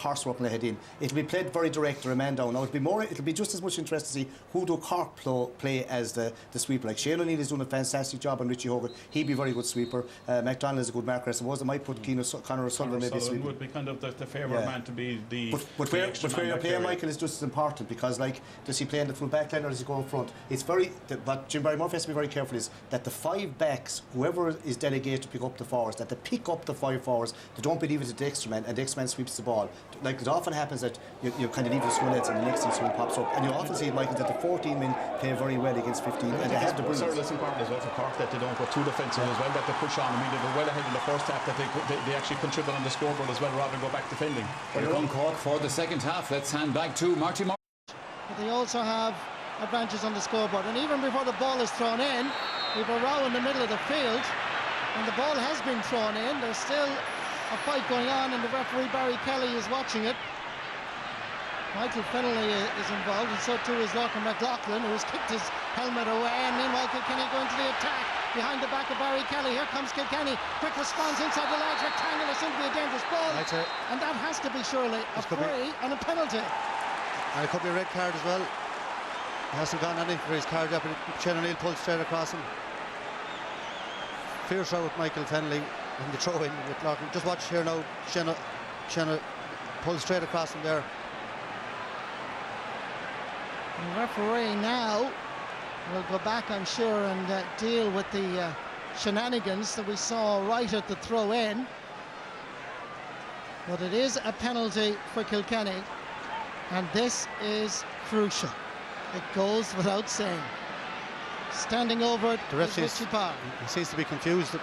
horsework when they head in. It'll be played very direct or a man down. Now it'll be just as much interest to see who do Cork play as the sweeper. Like Shane O'Neill is doing a fantastic job on Richie Hogan. He'd be a very good sweeper. McDonald is a good marker. I suppose I might put Conor O'Sullivan maybe sweeper. Would be kind of the favourite man to be the. But where you're playing Michael is just as important, because like, does he play in the full back line or does he go in front? It's what Jim Barry Murphy has to be very careful is that the 5 backs, whoever is delegated to pick up the forwards, that they pick up the 5 forwards, they don't believe it to the extra man and the extra man sweeps the ball. Like it often happens that you kind of leave the swim nets and the next thing swim pops up, and you often see, Michael, that the 14 men play very well against 15, and they have the brilliance. It's important as well for Cork that they don't go too defensive as well, that they push on. I mean, they were well ahead in the first half, that they actually contribute on the scoreboard as well rather than go back defending. Here come Cork for the second half. Let's hand back to Marty Moore. But they also have advantages on the scoreboard, and even before the ball is thrown in, we've a row in the middle of the field, and the ball has been thrown in. There's still a fight going on, and the referee Barry Kelly is watching it. Michael Fennelly is involved, and so too is Lorcan McLaughlin, who has kicked his helmet away, and meanwhile Kilkenny going to the attack behind the back of Barry Kelly. Here comes Kilkenny, quick response inside the large rectangle. There seems to be a dangerous ball, and that has to be surely a free and a penalty. And it could be a red card as well. He hasn't gone any for his card yet, but Shane O'Neill pulled straight across him. Fierce out with Michael Fennelly in the throw-in with Lorcan. Just watch here now, Shane pulls straight across him there. The referee now will go back, I'm sure, and deal with the shenanigans that we saw right at the throw-in. But it is a penalty for Kilkenny, and this is crucial. It goes without saying. Standing over it, the ref is Richie Parr. He seems to be confused.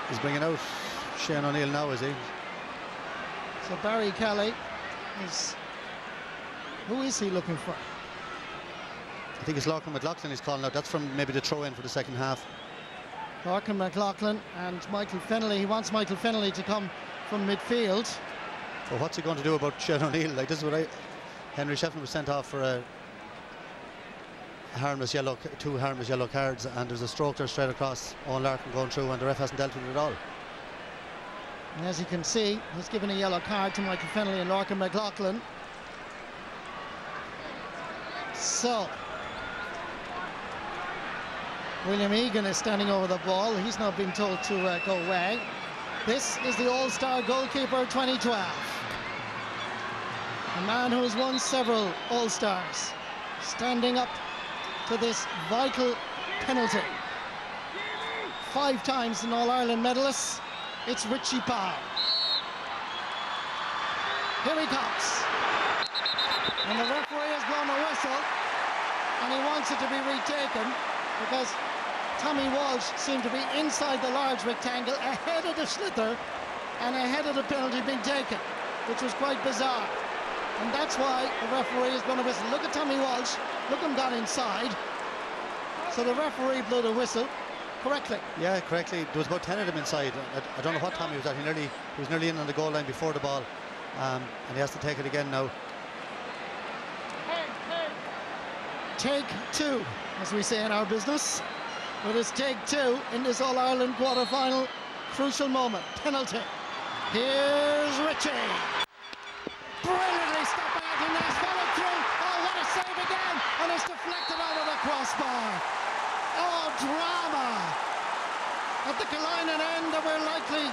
He's bringing out Shane O'Neill now, is he? So Barry Kelly is... Who is he looking for? I think it's Lorcan McLaughlin he's calling out. That's from maybe the throw-in for the second half. Lorcan McLaughlin and Michael Fennelly. He wants Michael Fennelly to come from midfield. Well, what's he going to do about Shane O'Neill? Like, this is what Henry Shefflin was sent off for a harmless yellow, 2 harmless yellow cards, and there's a stroke there straight across Owen Larkin going through, and the ref hasn't dealt with it at all. And as you can see, he's given a yellow card to Michael Fennelly and Lorcan McLaughlin. So William Egan is standing over the ball. He's not been told to go away. This is the All-Star goalkeeper 2012. A man who has won several All-Stars, standing up to this vital penalty. 5 times an All-Ireland medalist. It's Richie Parr. Here he comes. And the referee has blown a whistle, and he wants it to be retaken because Tommy Walsh seemed to be inside the large rectangle, ahead of the slither and ahead of the penalty being taken, which was quite bizarre. And that's why the referee has blown a whistle. Look at Tommy Walsh, look him gone inside. So the referee blew the whistle correctly. Yeah, correctly. There was about 10 of them inside. I don't know what Tommy was at. He was nearly in on the goal line before the ball, and he has to take it again now. Take 2, as we say in our business. But it's take 2 in this All-Ireland quarter-final crucial moment. Penalty. Here's Richie. Brilliantly stopped by Anthony Nash, followed through. Oh, what a save again! And it's deflected out of the crossbar. Oh, drama! At the Kilkenny end, that we're likely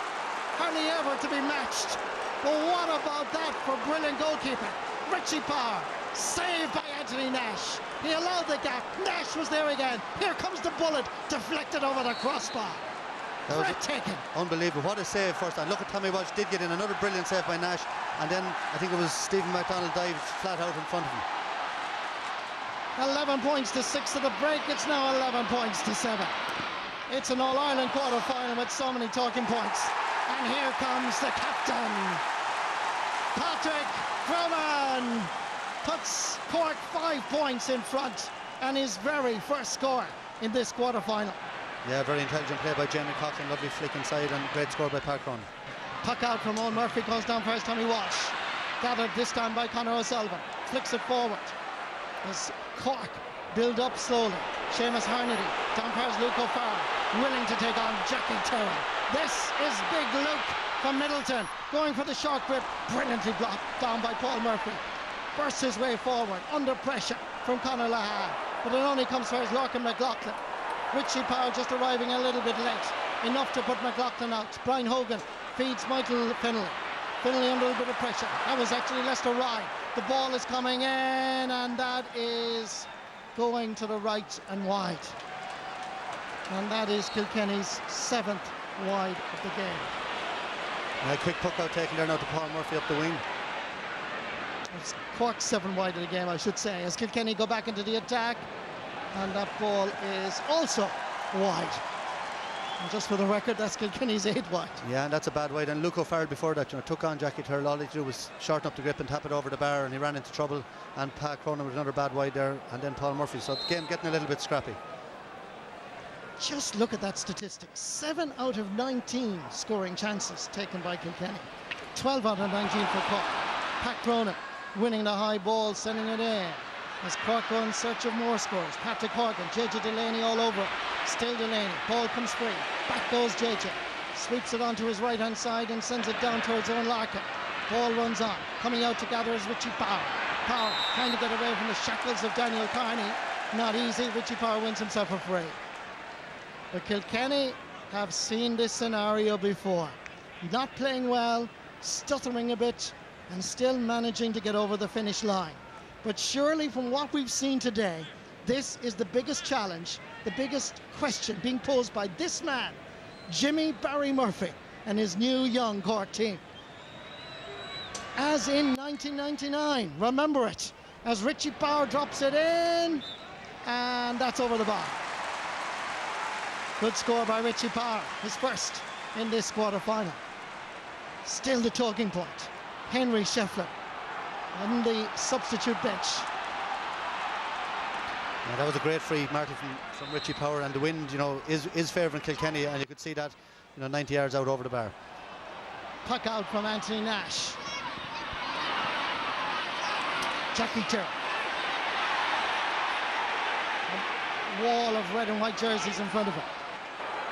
hardly ever to be matched. But what about that for brilliant goalkeeping? Richie Parr, saved by Anthony Nash. He allowed the gap. Nash was there again. Here comes the bullet, deflected over the crossbar. Breathtaking. Unbelievable. What a save first time. Look at Tommy Walsh did get in. Another brilliant save by Nash. And then I think it was Stephen McDonald dived flat out in front of him. 11 points to 6 at the break. It's now 11 points to 7. It's an All-Ireland quarter-final with so many talking points. And here comes the captain. Patrick Croman puts Cork 5 points in front and his very first score in this quarter-final. Yeah, very intelligent play by Jamie Coughlin. Lovely flick inside and great score by Park Cronin. Puck out from Owen Murphy, goes down first, Tommy Walsh. Gathered this time by Conor O'Sullivan. Flicks it forward. As Cork build up slowly. Seamus Harnedy, down past Luke O'Farrell, willing to take on Jackie Terry. This is Big Luke, from Middleton, going for the short grip, brilliantly blocked down by Paul Murphy. Bursts his way forward, under pressure from Conor Lahan, but it only comes for his Larkin McLaughlin. Richie Power just arriving a little bit late, enough to put McLaughlin out. Brian Hogan feeds Michael Finlay. Finlay under a bit of pressure. That was actually Lester Ryan. The ball is coming in, and that is going to the right and wide. And that is Kilkenny's 7th wide of the game. A quick puck out taken there now to Paul Murphy up the wing. It's Cork's 7 wide of the game, I should say, as Kilkenny go back into the attack. And that ball is also wide. And just for the record, that's Kilkenny's 8 wide. Yeah, and that's a bad wide. And Luke O'Farrell before that, took on Jackie Turrell. All he did was shorten up the grip and tap it over the bar, and he ran into trouble. And Pat Cronin with another bad wide there, and then Paul Murphy. So the game getting a little bit scrappy. Just look at that statistic. 7 out of 19 scoring chances taken by Kilkenny. 12 out of 19 for Cork. Pat Cronin winning the high ball, sending it in. As Cork go in search of more scores. Patrick Horgan, JJ Delaney all over it. Still Delaney, ball comes free. Back goes JJ. Sweeps it onto his right hand side and sends it down towards Owen Larkin. Ball runs on. Coming out together is Richie Power. Power trying to get away from the shackles of Daniel Carney. Not easy. Richie Power wins himself a free. But Kilkenny have seen this scenario before. Not playing well, stuttering a bit, and still managing to get over the finish line. But surely from what we've seen today, this is the biggest challenge, the biggest question being posed by this man, Jimmy Barry Murphy, and his new young Cork team. As in 1999, remember it, as Richie Power drops it in, and that's over the bar. Good score by Richie Power, his first in this quarter-final. Still the talking point, Henry Shefflin on the substitute bench. Yeah, that was a great free, Marty, from Richie Power, and the wind, is favouring Kilkenny, and you could see that, 90 yards out over the bar. Puck out from Anthony Nash. Jackie Turrell. A wall of red and white jerseys in front of him.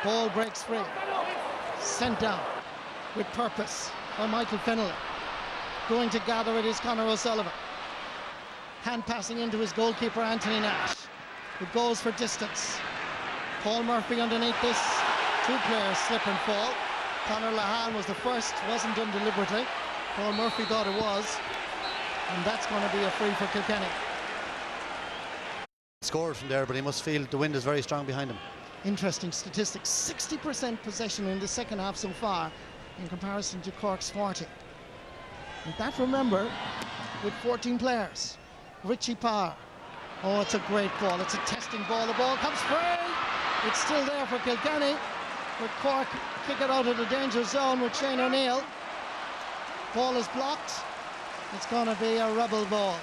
Ball breaks free. Sent down with purpose by Michael Finlay. Going to gather it is Conor O'Sullivan. Hand passing into his goalkeeper Anthony Nash. It goes for distance. Paul Murphy underneath this. 2 players slip and fall. Conor Lahan was the first, wasn't done deliberately. Paul Murphy thought it was. And that's going to be a free for Kilkenny. Scored from there, but he must feel the wind is very strong behind him. Interesting statistics. 60% possession in the second half so far in comparison to Cork's 40. And that, remember, with 14 players. Richie Power. Oh, it's a great ball. It's a testing ball. The ball comes free. It's still there for Kilkenny. But Cork kick it out of the danger zone with Shane O'Neill. Ball is blocked. It's going to be a rebel ball.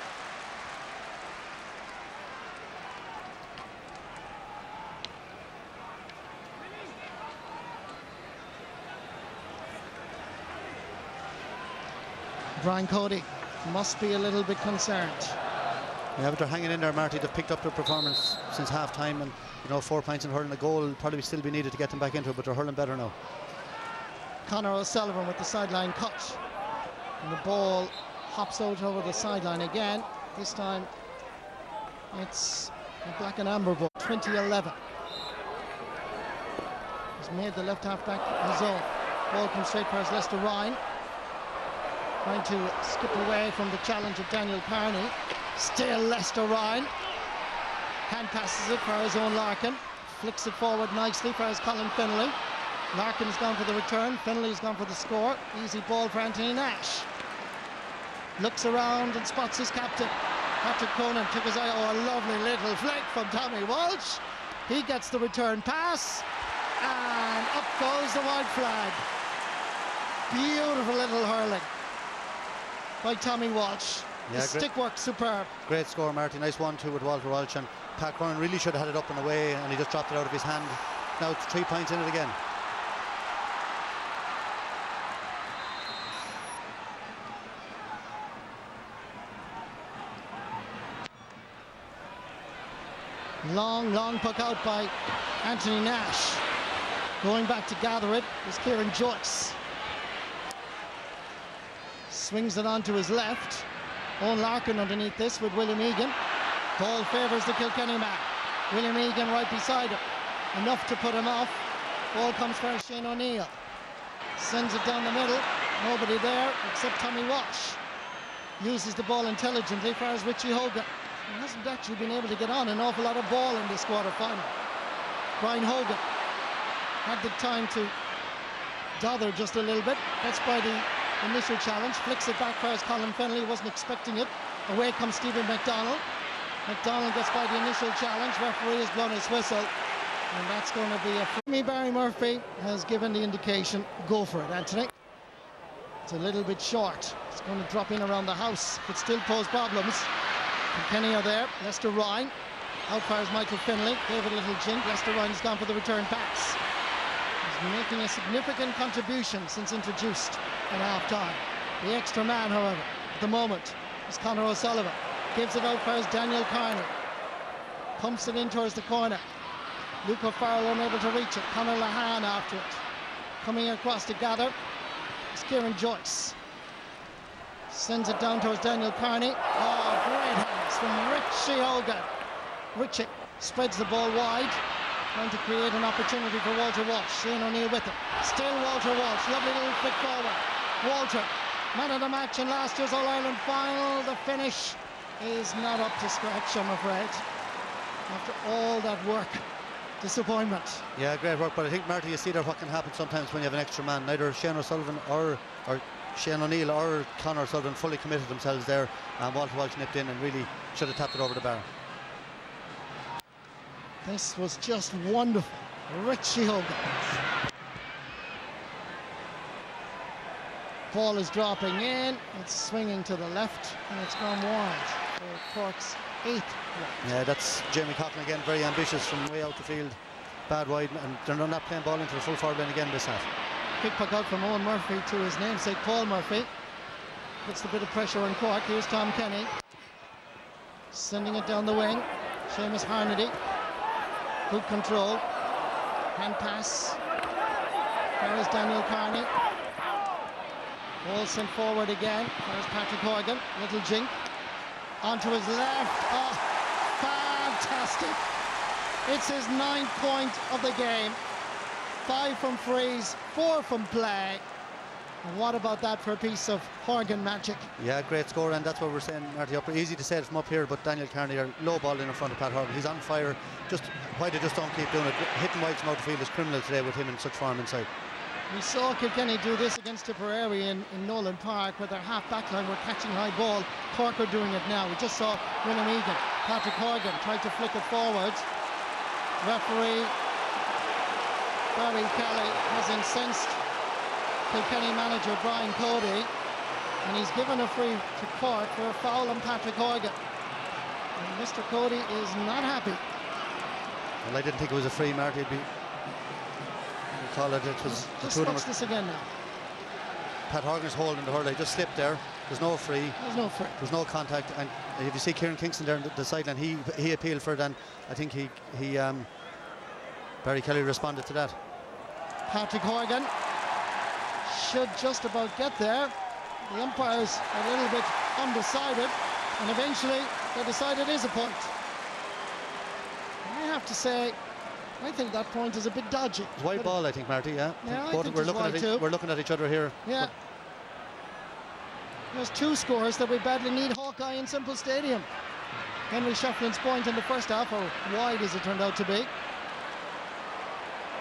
Brian Cody must be a little bit concerned. Yeah, but they're hanging in there, Marty. They've picked up their performance since half-time, and 4 points in hurling. A goal will probably still be needed to get them back into it, but they're hurling better now. Conor O'Sullivan with the sideline cut. And the ball hops out over the sideline again. This time it's a black and amber ball. 2011. He's made the left half back his own. Ball comes straight for his Lester Ryan. Trying to skip away from the challenge of Daniel Carney. Still Lester Ryan. Hand passes it for his own Larkin. Flicks it forward nicely for his Colin Finlay. Larkin's gone for the return. Finlay's gone for the score. Easy ball for Anthony Nash. Looks around and spots his captain. Patrick Cronin took his eye. Oh, a lovely little flick from Tommy Walsh. He gets the return pass. And up goes the white flag. Beautiful little hurling by Tommy Walsh. Yeah, the stick work superb. Great score, Marty. Nice 1-2 with Walter Walsh, and Pat Cronin really should have had it up and away, and he just dropped it out of his hand. Now it's 3 points in it again. Long puck out by Anthony Nash. Going back to gather it is Kieran Joyce. Swings it onto his left. Owen Larkin underneath this with William Egan. Ball favours the Kilkenny man. William Egan right beside him. Enough to put him off. Ball comes for Shane O'Neill. Sends it down the middle. Nobody there except Tommy Walsh. Uses the ball intelligently for as Richie Hogan. He hasn't actually been able to get on an awful lot of ball in this quarter-final. Brian Hogan had the time to dother just a little bit. That's by the initial challenge. Flicks it back for as Colin Fennelly. Wasn't expecting it. Away comes Stephen McDonald. McDonald gets by the initial challenge. Referee has blown his whistle. And that's going to be a free. Barry Murphy has given the indication. Go for it, Anthony. It's a little bit short. It's going to drop in around the house, but still pose problems. Kilkenny are there. Lester Ryan. Out fires Michael Finlay. Gave it a little jink. Lester Ryan has gone for the return pass. He's making a significant contribution since introduced at half-time. The extra man, however, at the moment is Conor O'Sullivan. Gives it out fires Daniel Carney. Pumps it in towards the corner. Luke O'Farrell unable to reach it. Conor Lahan after it. Coming across to gather is Kieran Joyce. Sends it down towards Daniel Carney. Oh, great hands from Richie Hogan. Richie spreads the ball wide, trying to create an opportunity for Walter Walsh. Shane O'Neill with it. Still Walter Walsh. Lovely little flick forward. Walter, man of the match in last year's All-Ireland final. The finish is not up to scratch, I'm afraid. After all that work. Disappointment. Yeah, great work, but I think, Marty, you see there what can happen sometimes when you have an extra man. Neither Shane O'Sullivan or Shane O'Neill or Conor O'Sullivan fully committed themselves there, and Walter Walsh nipped in and really should have tapped it over the bar. This was just wonderful. Richie Hogan. Ball is dropping in. It's swinging to the left, and it's gone wide for Cork's 8th wide. Yeah, that's Jamie Coughlin again, very ambitious from way out the field. Bad wide, and they're not playing ball into the full forward line again this half. Quick puck out from Owen Murphy to his namesake Paul Murphy. Puts a bit of pressure on Cork. Here's Tom Kenny. Sending it down the wing. Seamus Harnedy. Good control. Hand pass. There is Daniel Carney. Ball sent forward again. There's Patrick Horgan. Little jink. Onto his left. Oh, fantastic. It's his 9th point of the game. 5 from frees, 4 from play. And what about that for a piece of Horgan magic? Yeah, great score, and that's what we're saying, Marty. Easy to say it from up here, but Daniel Carney are low ball in front of Pat Horgan. He's on fire. Just why they just don't keep doing it. Hitting wide from out the field is criminal today with him in such form inside. We saw Kilkenny do this against Tipperary in Nolan Park, where their half-back line were catching high ball. Cork are doing it now. We just saw William Egan. Patrick Horgan tried to flick it forward. Referee Barry Kelly has incensed Kilkenny manager Brian Cody, and he's given a free to Cork for a foul on Patrick Horgan. And Mr. Cody is not happy. Well, I didn't think it was a free, Marty. It'd be, call it, it was just watch this again now. Pat Horgan's holding the hurl. He just slipped there. There's no free. There's no free. There's no contact. And if you see Kieran Kingston there on the sideline, he appealed for it, and I think Barry Kelly responded to that. Patrick Horgan should just about get there. The umpire's a little bit undecided, and eventually they decide it is a point. I have to say, I think that point is a bit dodgy. It's wide ball, I think, Marty. Yeah. Yeah, Both, we're looking at each other here. Yeah. There's 2 scores that we badly need. Hawkeye and Simple Stadium. Henry Shefflin's point in the first half, or wide as it turned out to be.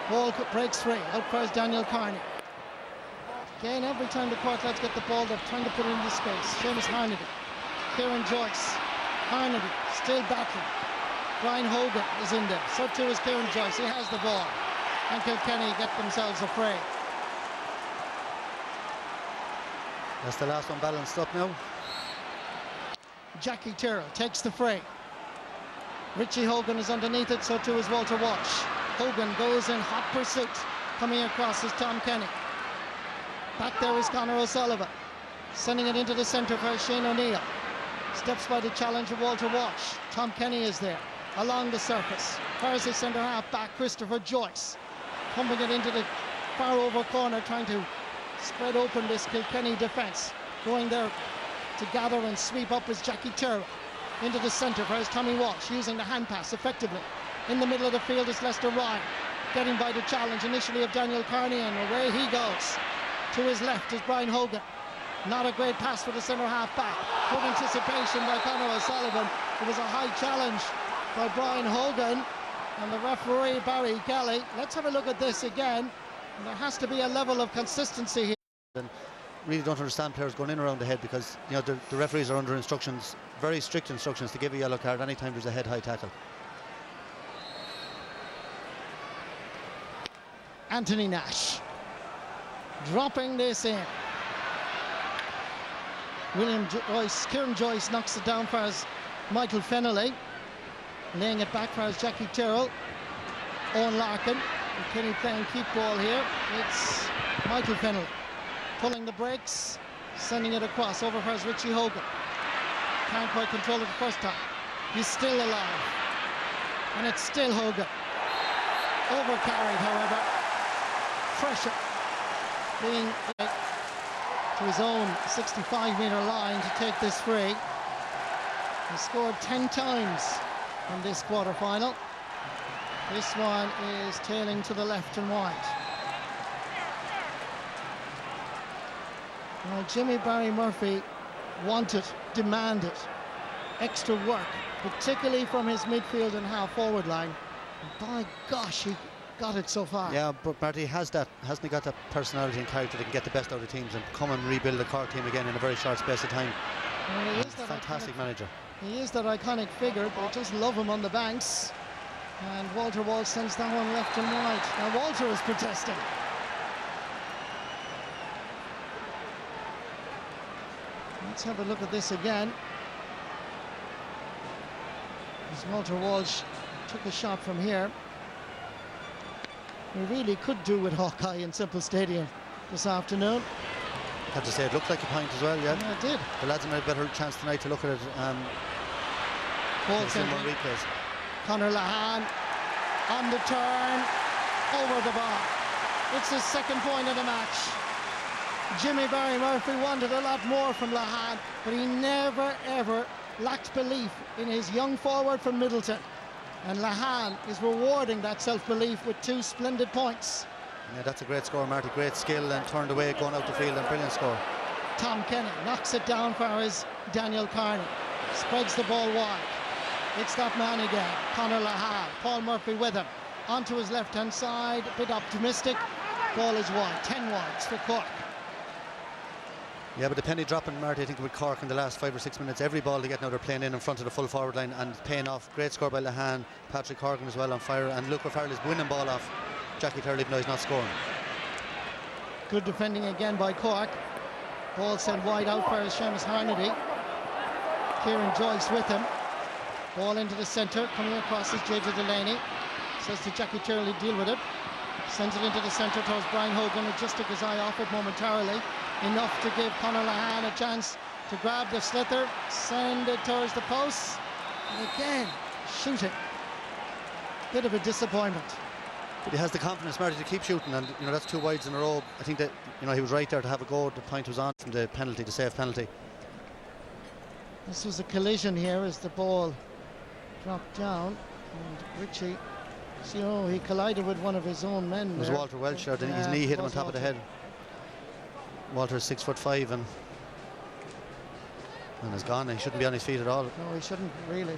Ball breaks free. Out fires Daniel Carney. Again, every time the Cork lads get the ball, they're trying to put it into space. Seamus Harnedy. Kieran Joyce. Harnedy still battling. Brian Hogan is in there. So too is Kieran Joyce. He has the ball. And Kilkenny get themselves a free. That's the last one balanced up now. Jackie Tyrrell takes the free. Richie Hogan is underneath it, so too is Walter Walsh. Hogan goes in hot pursuit. Coming across is Tom Kenny. Back there is Conor O'Sullivan. Sending it into the centre for Shane O'Neill. Steps by the challenge of Walter Walsh. Tom Kenny is there. Along the surface. Fires his centre half back, Christopher Joyce. Pumping it into the far over corner, trying to spread open this Kilkenny defence. Going there to gather and sweep up is Jackie Tyrrell. Into the centre for his Tommy Walsh, using the hand pass effectively. In the middle of the field is Lester Ryan, getting by the challenge initially of Daniel Carney, and away he goes. To his left is Brian Hogan. Not a great pass for the centre half back. Good anticipation by Conor O'Sullivan. It was a high challenge by Brian Hogan, and the referee Barry Kelly. Let's have a look at this again. And there has to be a level of consistency here. And really don't understand players going in around the head, because you know the referees are under instructions, very strict instructions, to give a yellow card anytime there's a head-high tackle. Anthony Nash dropping this in. Kieran Joyce knocks it down for us Michael Fennelly. Laying it back for us Jackie Tyrrell. Owen Larkin. Kilkenny playing keep ball here. It's Michael Fennelly pulling the brakes, sending it across over for us Richie Hogan. Can't quite control it the first time. He's still alive. And it's still Hogan. Overcarried, however. Pressure being to his own 65-metre line to take this free. He scored 10 times in this quarter-final. This one is tailing to the left and wide. Now, Jimmy Barry Murphy wanted, demanded extra work, particularly from his midfield and half-forward line. And by gosh, he got it so far. Yeah, but Marty hasn't he got that personality and character that can get the best out of teams and come and rebuild the Cork team again in a very short space of time. Well, he is that fantastic manager. He is that iconic figure. They just love him on the banks. And Walter Walsh sends that one left and right. Now Walter is protesting. Let's have a look at this again. As Walter Walsh took a shot from here. We really could do with Hawkeye in Simple Stadium this afternoon. Had to say, it looked like a point as well, yeah. Yeah, it did. The lads had a better chance tonight to look at it. Ball More sent in. replays. Conor Lahan on the turn, over the bar. It's his second point of the match. Jimmy Barry Murphy wanted a lot more from Lahan, but he never ever lacked belief in his young forward from Middleton. And Lahan is rewarding that self-belief with 2 splendid points. Yeah, that's a great score, Marty. Great skill and turned away, going out the field, and brilliant score. Tom Kenny knocks it down for his Daniel Carney. Spreads the ball wide. It's that man again, Conor Lahan. Paul Murphy with him. Onto his left-hand side, a bit optimistic. Ball is wide, 10 wides for Cork. Yeah, but the penny dropping, Marty, I think with Cork in the last 5 or 6 minutes, every ball they get now they're playing in front of the full forward line and paying off. Great score by Lahan. Patrick Horgan as well on fire, and Luke O'Farrell is winning ball off Jackie Tyrrell even though he's not scoring. Good defending again by Cork. Ball sent wide out for Seamus Harnedy. Kieran Joyce with him. Ball into the centre, coming across is JJ Delaney. Says to Jackie Tyrrell to deal with it. Sends it into the centre towards Brian Hogan, who just took his eye off it momentarily. Enough to give Conor Lahan a chance to grab the slither, send it towards the post, and again, shooting. Bit of a disappointment. But he has the confidence, Marty, to keep shooting, and you know that's 2 wides in a row. I think that he was right there to have a go. The point was on from the penalty, the safe penalty. This was a collision here as the ball dropped down, and Richie, he collided with one of his own men. It was there. Walter Welch there, his knee hit him on top of the head. Walter's 6'5" and is gone. He shouldn't be on his feet at all. No, he shouldn't really.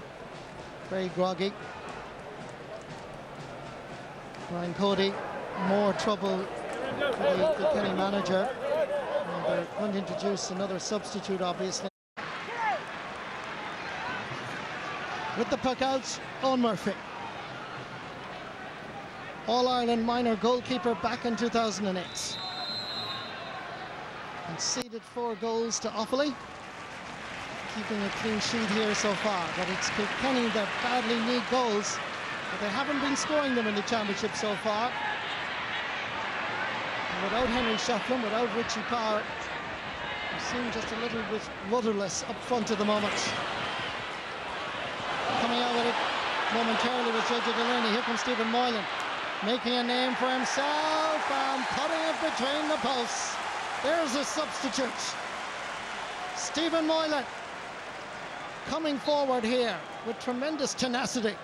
Very groggy. Ryan Cody, more trouble for the Kilkenny manager. And they're going to introduce another substitute, obviously. With the puck out, Owen Murphy. All-Ireland minor goalkeeper back in 2008. Conceded 4 goals to Offaly. Keeping a clean sheet here so far, but it's Kilkenny that badly need goals, but they haven't been scoring them in the championship so far. And without Henry Shefflin, without Richie Power, they seem just a little bit rudderless up front at the moment. Coming out with it momentarily was JJ Delaney. Here comes Stephen Moylan, making a name for himself and putting it between the posts. There's a substitute. Stephen Moylan coming forward here with tremendous tenacity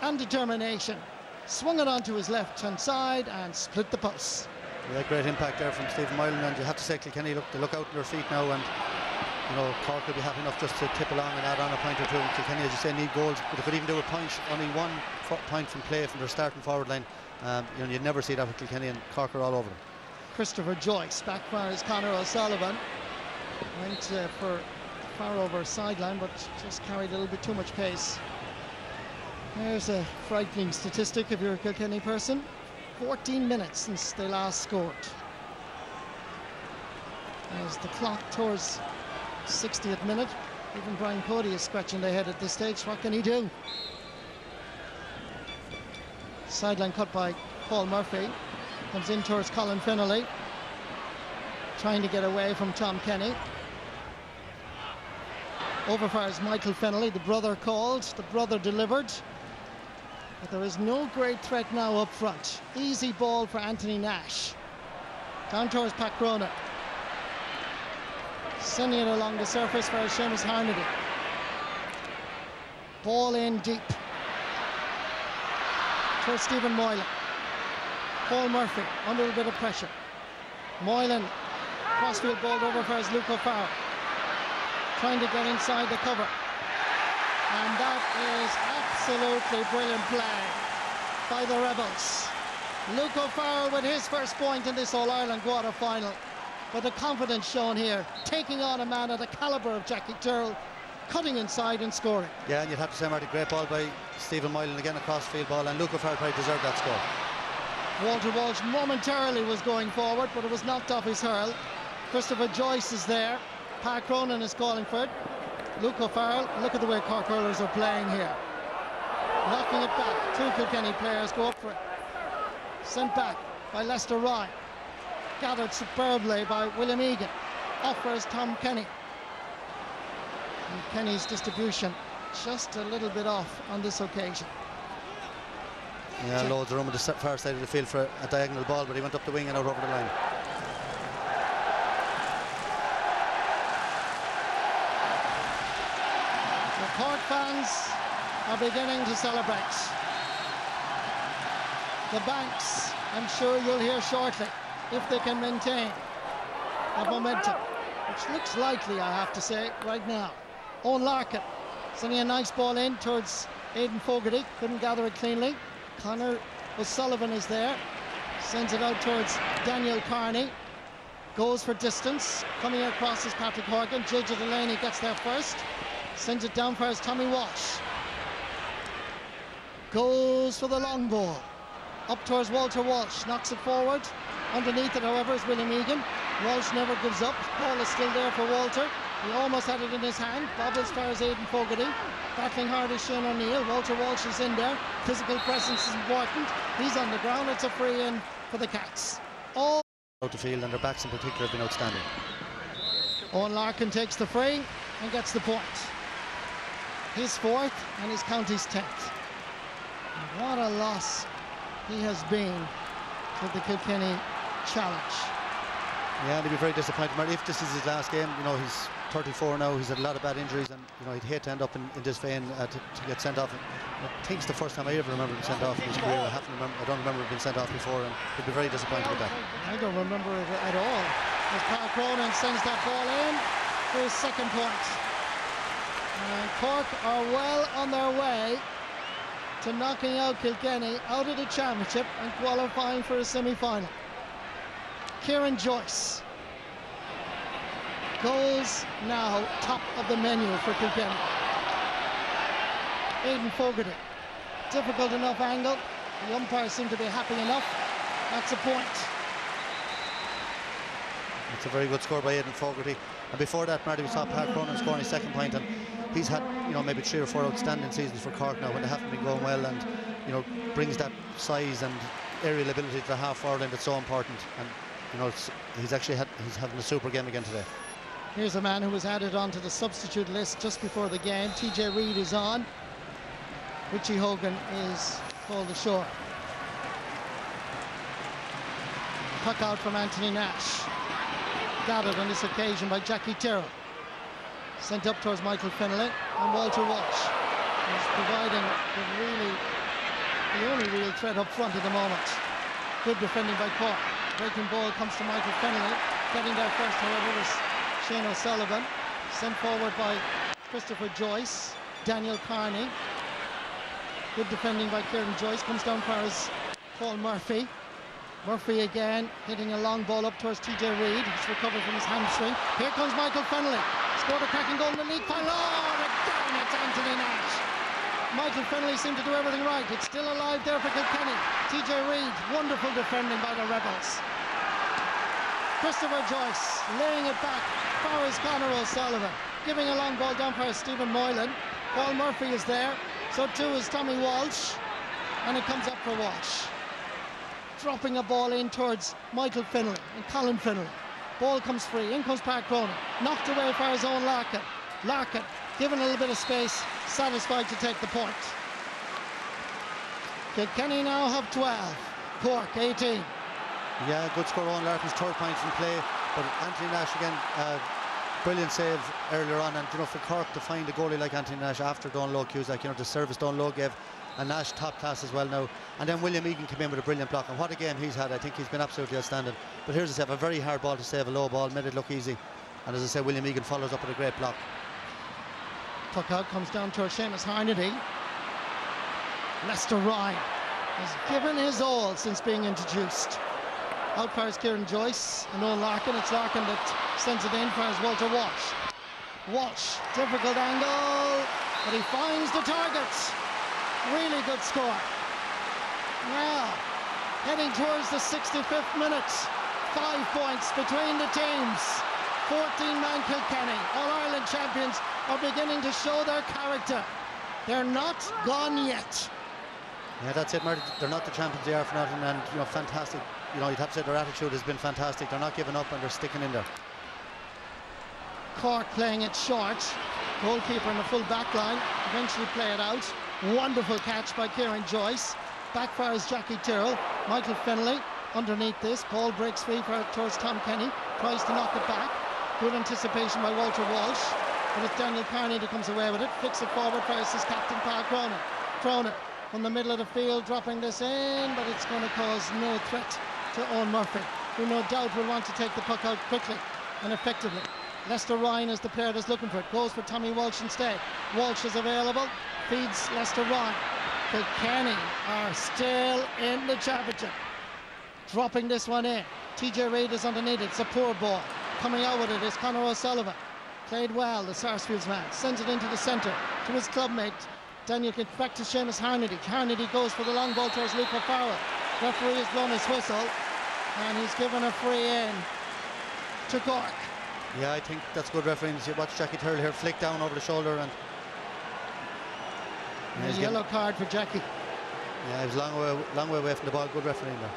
and determination. Swung it onto his left-hand side and split the posts. Yeah, great impact there from Stephen Moylan, and you have to say Kilkenny they look out on their feet now, and you know Cork will be happy enough just to tip along and add on a point or two. Kilkenny, as you say, need goals, but they could even do a point, only 1 point from play from their starting forward line. You know, you'd never see that with Kilkenny, and Cork are all over them. Christopher Joyce backfires Conor O'Sullivan. Went for far over sideline, but just carried a little bit too much pace. There's a frightening statistic if you're a Kilkenny person. 14 minutes since they last scored. As the clock towards 60th minute, even Brian Cody is scratching their head at this stage. What can he do? Sideline cut by Paul Murphy. Comes in towards Colin Fennelly, trying to get away from Tom Kenny. Overfires Michael Fennelly, the brother called, the brother delivered. But there is no great threat now up front. Easy ball for Anthony Nash. Down towards Pat Cronin. Sending it along the surface for Seamus Harnedy. Ball in deep. Towards Stephen Moylan. Paul Murphy under a bit of pressure. Moylan, crossfield ball over for his Luke O'Farrell. Trying to get inside the cover. And that is absolutely brilliant play by the Rebels. Luke O'Farrell with his first point in this All-Ireland quarter-final. But the confidence shown here, taking on a man of the calibre of Jackie Tyrrell, cutting inside and scoring. Yeah, and you'd have to say, Marty, great ball by Stephen Moylan, again a cross-field ball, and Luke O'Farrell probably deserved that score. Walter Walsh momentarily was going forward, but it was knocked off his hurl. Christopher Joyce is there. Pat Cronin is calling for it. Luke O'Farrell, look at the way Cork hurlers are playing here. Knocking it back. 2 Kilkenny players go up for it. Sent back by Lester Ryan. Gathered superbly by William Egan. Offers Tom Kenny. And Kenny's distribution just a little bit off on this occasion. Yeah, loads of room on the far side of the field for a diagonal ball, but he went up the wing and out over the line. The Cork fans are beginning to celebrate. The Banks, I'm sure you'll hear shortly, if they can maintain that momentum, which looks likely, I have to say, right now. Owen Larkin sending a nice ball in towards Aidan Fogarty, couldn't gather it cleanly. Conor O'Sullivan is there, sends it out towards Daniel Carney, goes for distance, coming across is Patrick Horgan. JJ Delaney gets there first, sends it down for his Tommy Walsh, goes for the long ball, up towards Walter Walsh, knocks it forward. Underneath it, however, is William Egan. Walsh never gives up. Ball is still there for Walter. He almost had it in his hand. Bobbles fires Aidan Fogarty. Battling hard is Shane O'Neill. Walter Walsh is in there. Physical presence is important. He's on the ground. It's a free in for the Cats. All Out the field, and their backs in particular have been outstanding. Owen Larkin takes the free and gets the point. His 4th and his county's 10th. And what a loss he has been to the Kilkenny challenge. Yeah, and he'd be very disappointed, Marty, if this is his last game. You know, he's 34 now, he's had a lot of bad injuries, and you know, he'd hate to end up in this vein to get sent off. I think it's the first time I ever remember being sent off in his career. I don't remember being sent off before, and he'd be very disappointed with that. I don't remember it at all. As Pat Cronin sends that ball in for his 2nd point. And Cork are well on their way to knocking out Kilkenny out of the championship and qualifying for a semi-final. Kieran Joyce goes now top of the menu for Kilkenny. Aidan Fogarty, difficult enough angle. The umpires seem to be happy enough. That's a point. It's a very good score by Aidan Fogarty. And before that, Marty, we saw Pat Cronin scoring his 2nd point, and he's had, you know, maybe 3 or 4 outstanding seasons for Cork now when they haven't been going well, and you know, brings that size and aerial ability to the half forward line that's so important. And you know, he's having a super game again today. Here's a man who was added onto the substitute list just before the game. TJ Reid is on. Richie Hogan is called ashore. Puck out from Anthony Nash. Gathered on this occasion by Jackie Tyrrell. Sent up towards Michael Finlay and Walter Walsh. He's providing the only real threat up front at the moment. Good defending by Cork. Breaking ball comes to Michael Finlay. Getting there first, however, was Shane O'Sullivan. Sent forward by Christopher Joyce. Daniel Carney. Good defending by Kieran Joyce. Comes down for his Paul Murphy. Murphy again hitting a long ball up towards TJ Reid. He's recovered from his hamstring. Here comes Michael Finlay. Scored a cracking goal in the league final. Oh, again it's Anthony Nash. Michael Finlay seemed to do everything right. It's still alive there for Kilkenny. TJ Reid, wonderful defending by the Rebels. Christopher Joyce laying it back. Far is Conor O'Sullivan. Giving a long ball down for Stephen Moylan. Paul Murphy is there. So too is Tommy Walsh. And it comes up for Walsh. Dropping a ball in towards Michael Finlay and Colin Finlay. Ball comes free. In comes Park Cronin. Knocked away for his own Larkin. Larkin given a little bit of space. Satisfied to take the point. Kilkenny now have 12. Cork 18. Yeah, good score on Larkin's third point from play, but Anthony Nash again, brilliant save earlier on, and for Cork to find a goalie like Anthony Nash after Donlow Cusack, the service Donlow gave, and Nash top class as well now, and then William Egan came in with a brilliant block, and what a game he's had. I think he's been absolutely outstanding. But here's a save, a very hard ball to save, a low ball, made it look easy, and as I say, William Egan follows up with a great block. Puck out comes down towards Seamus Harnedy. Lester Ryan has given his all since being introduced. Out fires Kieran Joyce and Owen Larkin. It's Larkin that sends it in for his Walter Walsh. Walsh, difficult angle, but he finds the target. Really good score. Now, heading towards the 65th minute. 5 points between the teams. 14-man Kilkenny, All-Ireland champions, are beginning to show their character. They're not gone yet. Yeah, that's it, Marty. They're not the champions they are for nothing, and fantastic. You'd have to say their attitude has been fantastic. They're not giving up and they're sticking in there. Cork playing it short. Goalkeeper in the full back line. Eventually play it out. Wonderful catch by Kieran Joyce. Backfires Jackie Tyrrell. Michael Finlay underneath this. Ball breaks free towards Tom Kenny. Tries to knock it back. Good anticipation by Walter Walsh. But it's Daniel Carney that comes away with it. Flicks it forward for his captain Park Cronin. Cronin from the middle of the field dropping this in, but it's going to cause no threat to Owen Murphy, who no doubt will want to take the puck out quickly and effectively. Lester Ryan is the player that's looking for it. Goes for Tommy Walsh instead. Walsh is available. Feeds Lester Ryan. Kilkenny are still in the championship. Dropping this one in. TJ Reid is underneath it. It's a poor ball. Coming out with it is Conor O'Sullivan. Played well, the Sarsfields man. Sends it into the centre to his clubmate. Daniel gets back to Seamus Harnedy. Harnedy goes for the long ball towards Luca Farrell. Referee has blown his whistle and he's given a free in to Cork. Yeah, I think that's good refereeing. You watch Jackie Tyrrell here flick down over the shoulder, and a yellow card for Jackie. Yeah, he was a long way away from the ball. Good refereeing there.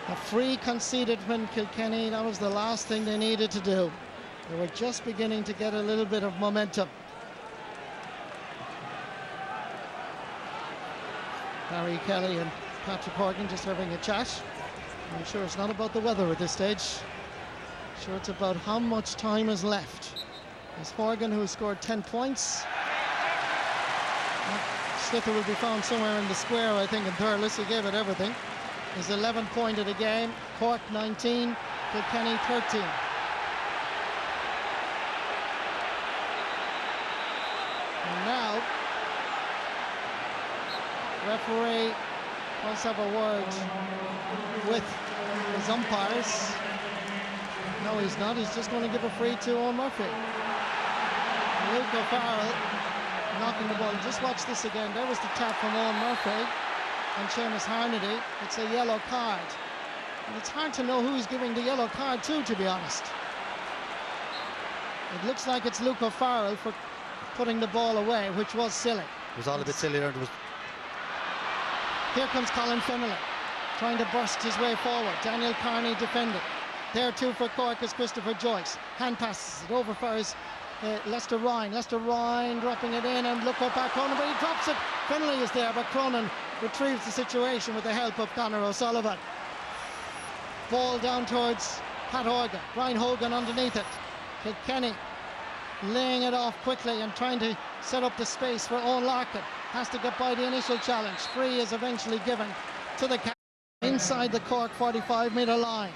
A free conceded when Kilkenny. That was the last thing they needed to do. They were just beginning to get a little bit of momentum. Barry Kelly and Patrick Horgan just having a chat. I'm sure it's not about the weather at this stage. I'm sure it's about how much time is left. It's Horgan who has scored 10 points. Slither will be found somewhere in the square, I think, and Thurles, who gave it everything. His 11th point of the game. Cork 19, Kilkenny 13. And now, referee wants to have a word with his umpires. No, he's not. He's just going to give a free to Owen Murphy. Luca Farrell knocking the ball. Just watch this again. There was the tap from Owen Murphy and Seamus Harnedy. It's a yellow card. And it's hard to know who he's giving the yellow card to be honest. It looks like it's Luca Farrell for putting the ball away, which was silly. It was all a bit silly there. Here comes Colin Finlay, trying to burst his way forward. Daniel Carney defending. There too for Cork is Christopher Joyce. Hand passes it over for his Lester Ryan. Lester Ryan dropping it in and look for back Cronin, but he drops it. Finlay is there, but Cronin retrieves the situation with the help of Conor O'Sullivan. Ball down towards Pat Horgan, Brian Hogan underneath it. Kilkenny laying it off quickly and trying to set up the space for Owen Larkin. Has to get by the initial challenge. Free is eventually given to the captain inside the Cork 45-metre line.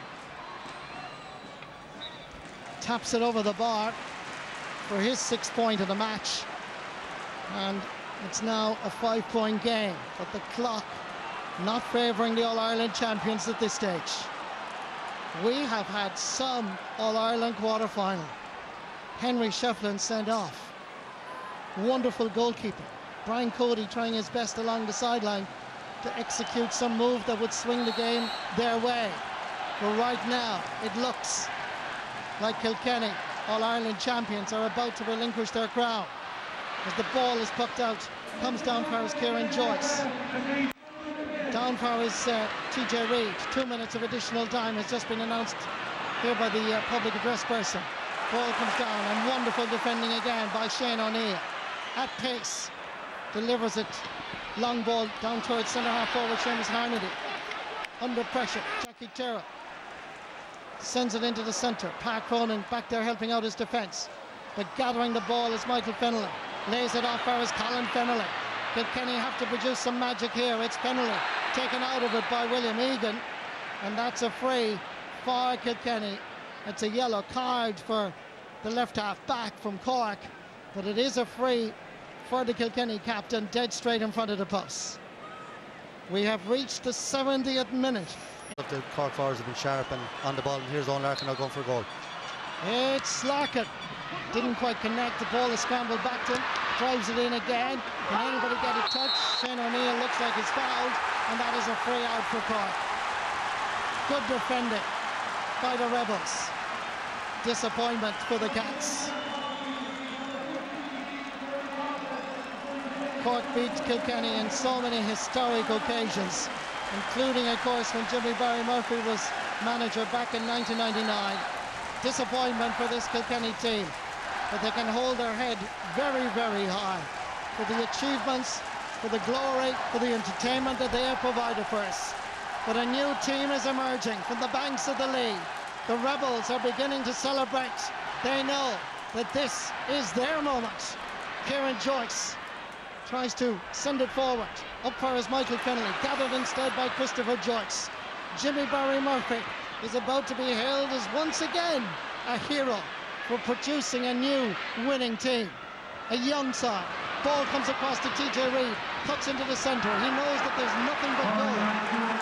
Taps it over the bar for his 6th point of the match. And it's now a 5-point game, but the clock not favouring the All-Ireland champions at this stage. We have had some All-Ireland quarter-final. Henry Shefflin sent off. Wonderful goalkeeping. Brian Cody trying his best along the sideline to execute some move that would swing the game their way. But right now, it looks like Kilkenny, All-Ireland champions, are about to relinquish their crown. As the ball is pucked out, comes down for his Kieran Joyce. Down for his TJ Reid. 2 minutes of additional time has just been announced here by the public address person. Ball comes down and wonderful defending again by Shane O'Neill. At pace, delivers it. Long ball down towards centre half forward Seamus Harnedy. Under pressure, Jackie Terrell sends it into the centre. Park Cronin back there helping out his defence. But gathering the ball is Michael Fennelly. Lays it off for his Colin Fennelly. Kilkenny have to produce some magic here. It's Fennelly taken out of it by William Egan. And that's a free for Kilkenny. It's a yellow card for the left half back from Cork. But it is a free for the Kilkenny captain, dead straight in front of the post. We have reached the 70th minute. The Cork forwards have been sharp and on the ball, and here's Owen Larkin now going for a goal. It's Larkin. Didn't quite connect. The ball is scrambled back to him. Drives it in again. Can anybody get a touch? Shane O'Neill looks like he's fouled, and that is a free out for Cork. Good defending by the Rebels. Disappointment for the Cats. Cork beat Kilkenny in so many historic occasions, including, of course, when Jimmy Barry Murphy was manager back in 1999. Disappointment for this Kilkenny team, but they can hold their head very, very high for the achievements, for the glory, for the entertainment that they have provided for us. But a new team is emerging from the banks of the Lee. The Rebels are beginning to celebrate. They know that this is their moment. Kieran Joyce tries to send it forward. Up for his Michael Fennelly, gathered instead by Christopher Joyce. Jimmy Barry Murphy is about to be hailed as once again a hero for producing a new winning team. A young side. Ball comes across to TJ Reid, cuts into the centre. He knows that there's nothing but goal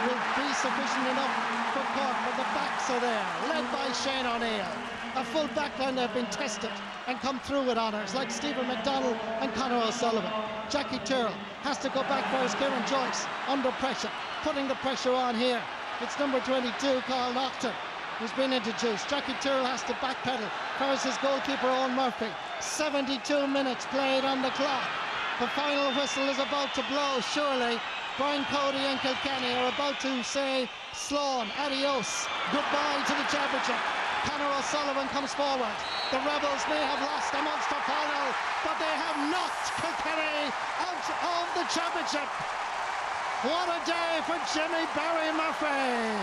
will be sufficient enough for Cork, but the backs are there, led by Shane O'Neill. A full backline that have been tested and come through with honours, like Stephen McDonald and Conor O'Sullivan. Jackie Tyrrell has to go back for his Kieran Joyce, under pressure, putting the pressure on here. It's number 22, Carl Naughton, who's been introduced. Jackie Tyrrell has to backpedal. There's his goalkeeper, Owen Murphy. 72 minutes played on the clock. The final whistle is about to blow, surely. Brian Cody and Kilkenny are about to say, Sloan, adios, goodbye to the championship. Conor O'Sullivan comes forward. The Rebels may have lost a Munster final, but they have knocked Kilkenny out of the championship. What a day for Jimmy Barry Murphy.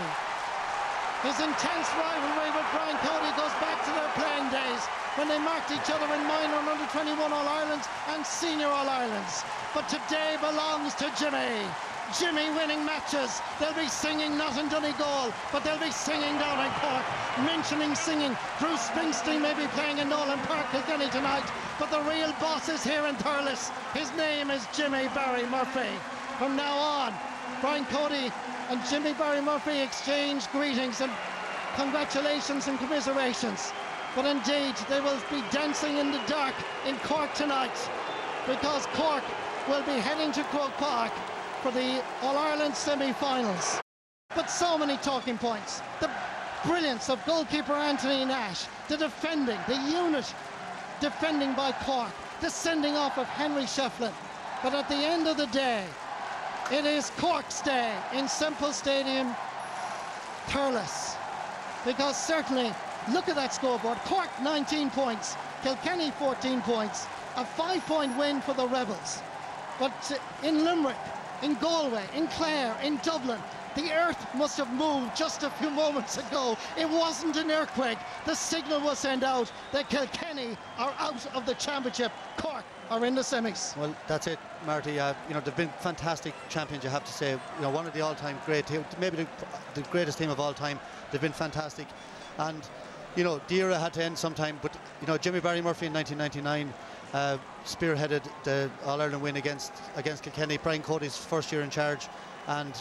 His intense rivalry with Brian Cody goes back to their playing days when they marked each other in minor and under-21 All-Irelands and senior All-Irelands. But today belongs to Jimmy. Jimmy winning matches. They'll be singing not in Donegal, but they'll be singing down in Cork. Mentioning singing. Bruce Springsteen may be playing in Nolan Park, Kilkenny tonight, but the real boss is here in Thurles. His name is Jimmy Barry Murphy. From now on, Brian Cody and Jimmy Barry Murphy exchange greetings and congratulations and commiserations. But indeed, they will be dancing in the dark in Cork tonight, because Cork will be heading to Croke Park for the All-Ireland semi-finals. But so many talking points. The brilliance of goalkeeper Anthony Nash, the defending, the unit defending by Cork, the sending off of Henry Shefflin. But at the end of the day, it is Cork's day in Semple Stadium, Thurles. Because certainly, look at that scoreboard. Cork 19 points, Kilkenny 14 points, a 5-point win for the Rebels. But in Limerick, in Galway, in Clare, in Dublin, The earth must have moved just a few moments ago. It wasn't an earthquake. The signal was sent out that Kilkenny are out of the championship. Cork are in the semis. Well, that's it, Marty. They've been fantastic champions, you have to say. One of the all-time great team, maybe the greatest team of all time. They've been fantastic. And, the era had to end sometime. But, Jimmy Barry Murphy in 1999 spearheaded the All-Ireland win against Kilkenny. Brian Cody's first year in charge. And,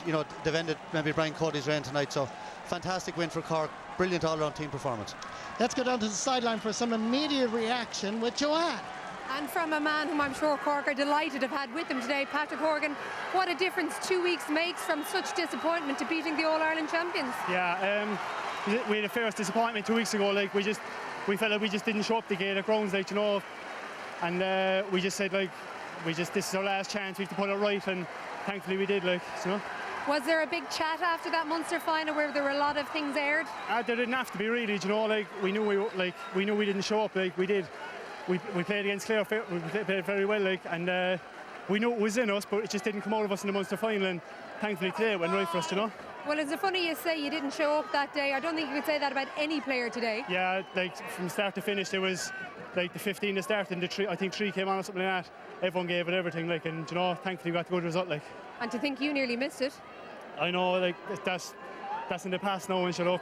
they've ended maybe Brian Cody's reign tonight. So, fantastic win for Cork. Brilliant all-round team performance. Let's go down to the sideline for some immediate reaction with Joanne. And from a man whom I'm sure Cork are delighted to have had with them today, Patrick Horgan. What a difference 2 weeks makes from such disappointment to beating the All-Ireland champions. Yeah, we had a first disappointment 2 weeks ago. Like we felt like we just didn't show up the gate at grounds, and we just said this is our last chance. We have to put it right, and thankfully we did. Was there a big chat after that Munster final where there were a lot of things aired? There didn't have to be really. We knew we didn't show up. We did. We played against Clare. We played very well. And we knew it was in us, but it just didn't come out of us in the Munster final. And thankfully today it went right for us. Well, is it funny you say you didn't show up that day? I don't think you could say that about any player today. Yeah, from start to finish, there was the 15 that started, and I think 3 came on or something like that. Everyone gave it everything, and thankfully we got the good result. And to think you nearly missed it. I know, that's in the past now, and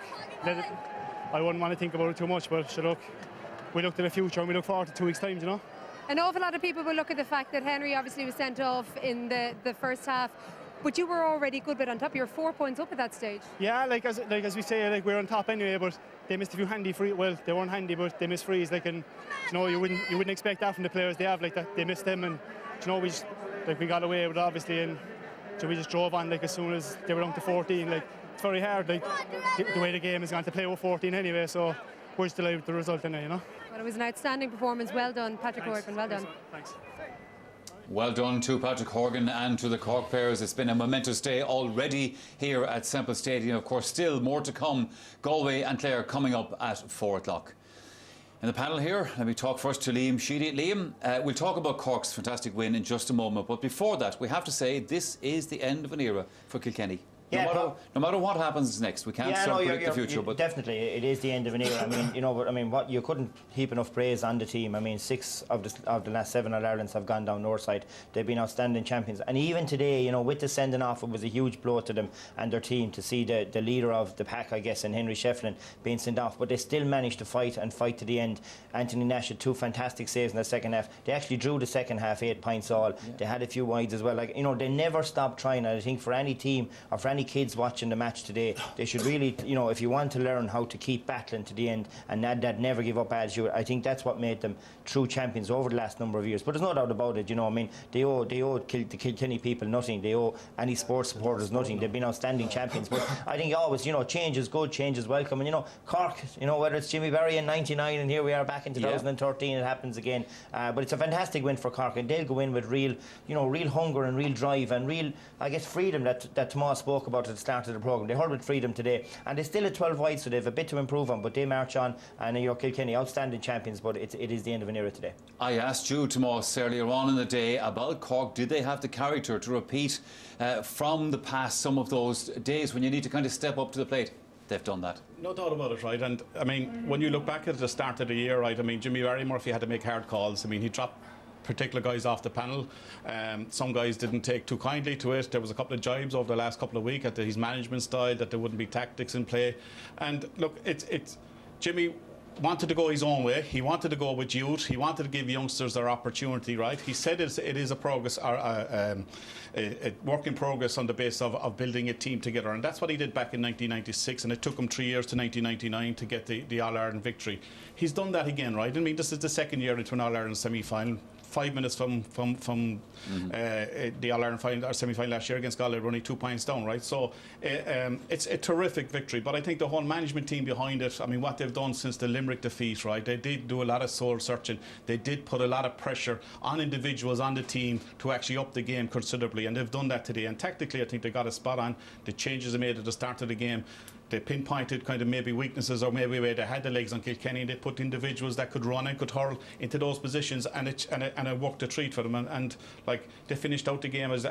I wouldn't want to think about it too much, but we look to the future and we look forward to 2 weeks' time, An awful lot of people will look at the fact that Henry obviously was sent off in the first half, but you were already a good bit on top. You were 4 points up at that stage. Yeah, as we say, we're on top anyway, but they missed a few handy free. Well, they weren't handy, but they missed frees. And you wouldn't expect that from the players they have. That they missed them, and we got away with it obviously, and so we just drove on as soon as they were down to 14. It's very hard. The way the game is going to play with 14 anyway. So we're just delighted with the result anyway. Well, it was an outstanding performance. Well done, Patrick Horgan. Well done. Thanks. Well done to Patrick Horgan and to the Cork players. It's been a momentous day already here at Semple Stadium. Of course, still more to come. Galway and Clare coming up at 4 o'clock. In the panel here, let me talk first to Liam Sheedy. Liam, we'll talk about Cork's fantastic win in just a moment. But before that, we have to say this is the end of an era for Kilkenny. Yeah, no matter what happens next, we can't predict the future. But definitely, it is the end of an era. What you couldn't heap enough praise on the team. 6 of the last 7 All-Irelands have gone down north side. They've been outstanding champions. And even today, with the sending off, it was a huge blow to them and their team to see the leader of the pack, I guess, and Henry Shefflin being sent off. But they still managed to fight to the end. Anthony Nash had 2 fantastic saves in the second half. They actually drew the second half 8 points all. Yeah. They had a few wides as well. They never stopped trying. And I think for any team or for any kids watching the match today, they should really, if you want to learn how to keep battling to the end and that never give up attitude, I think that's what made them true champions over the last number of years. But there's no doubt about it. They owe the Kilkenny people nothing. They owe any sports supporters nothing. They've been outstanding champions. But I think always, change is good, change is welcome. And Cork, whether it's Jimmy Barry in '99 and here we are back in 2013, it happens again. But it's a fantastic win for Cork, and they'll go in with real hunger and real drive and real, I guess, freedom that Tomas spoke about at the start of the programme. They hurled with freedom today, and they're still at 12 wide, so they have a bit to improve on, but they march on, and Kilkenny, outstanding champions, but it is the end of an era today. I asked you, Tomas, earlier on in the day about Cork. Did they have the character to repeat from the past some of those days when you need to kind of step up to the plate? They've done that. No doubt about it, right? And when you look back at the start of the year, right, Jimmy Barry Murphy had to make hard calls. He dropped particular guys off the panel. Some guys didn't take too kindly to it. There was a couple of jibes over the last couple of weeks at his management style, that there wouldn't be tactics in play. And look, it's Jimmy wanted to go his own way. He wanted to go with youth. He wanted to give youngsters their opportunity, right? He said it is a progress, a work in progress on the basis of building a team together. And that's what he did back in 1996. And it took him 3 years to 1999 to get the All-Ireland victory. He's done that again, right? This is the second year into an All-Ireland semi-final. 5 minutes from the All-Ireland final or semi-final last year against Galway, only 2 points down, right? So it's a terrific victory. But I think the whole management team behind it, what they've done since the Limerick defeat, right? They did do a lot of soul searching. They did put a lot of pressure on individuals on the team to actually up the game considerably, and they've done that today. And tactically, I think they got a spot on. The changes they made at the start of the game. they pinpointed kind of maybe weaknesses, or maybe where they had the legs on Kilkenny, they put individuals that could run and could hurl into those positions, and it worked a treat for them. And like, they finished out the game as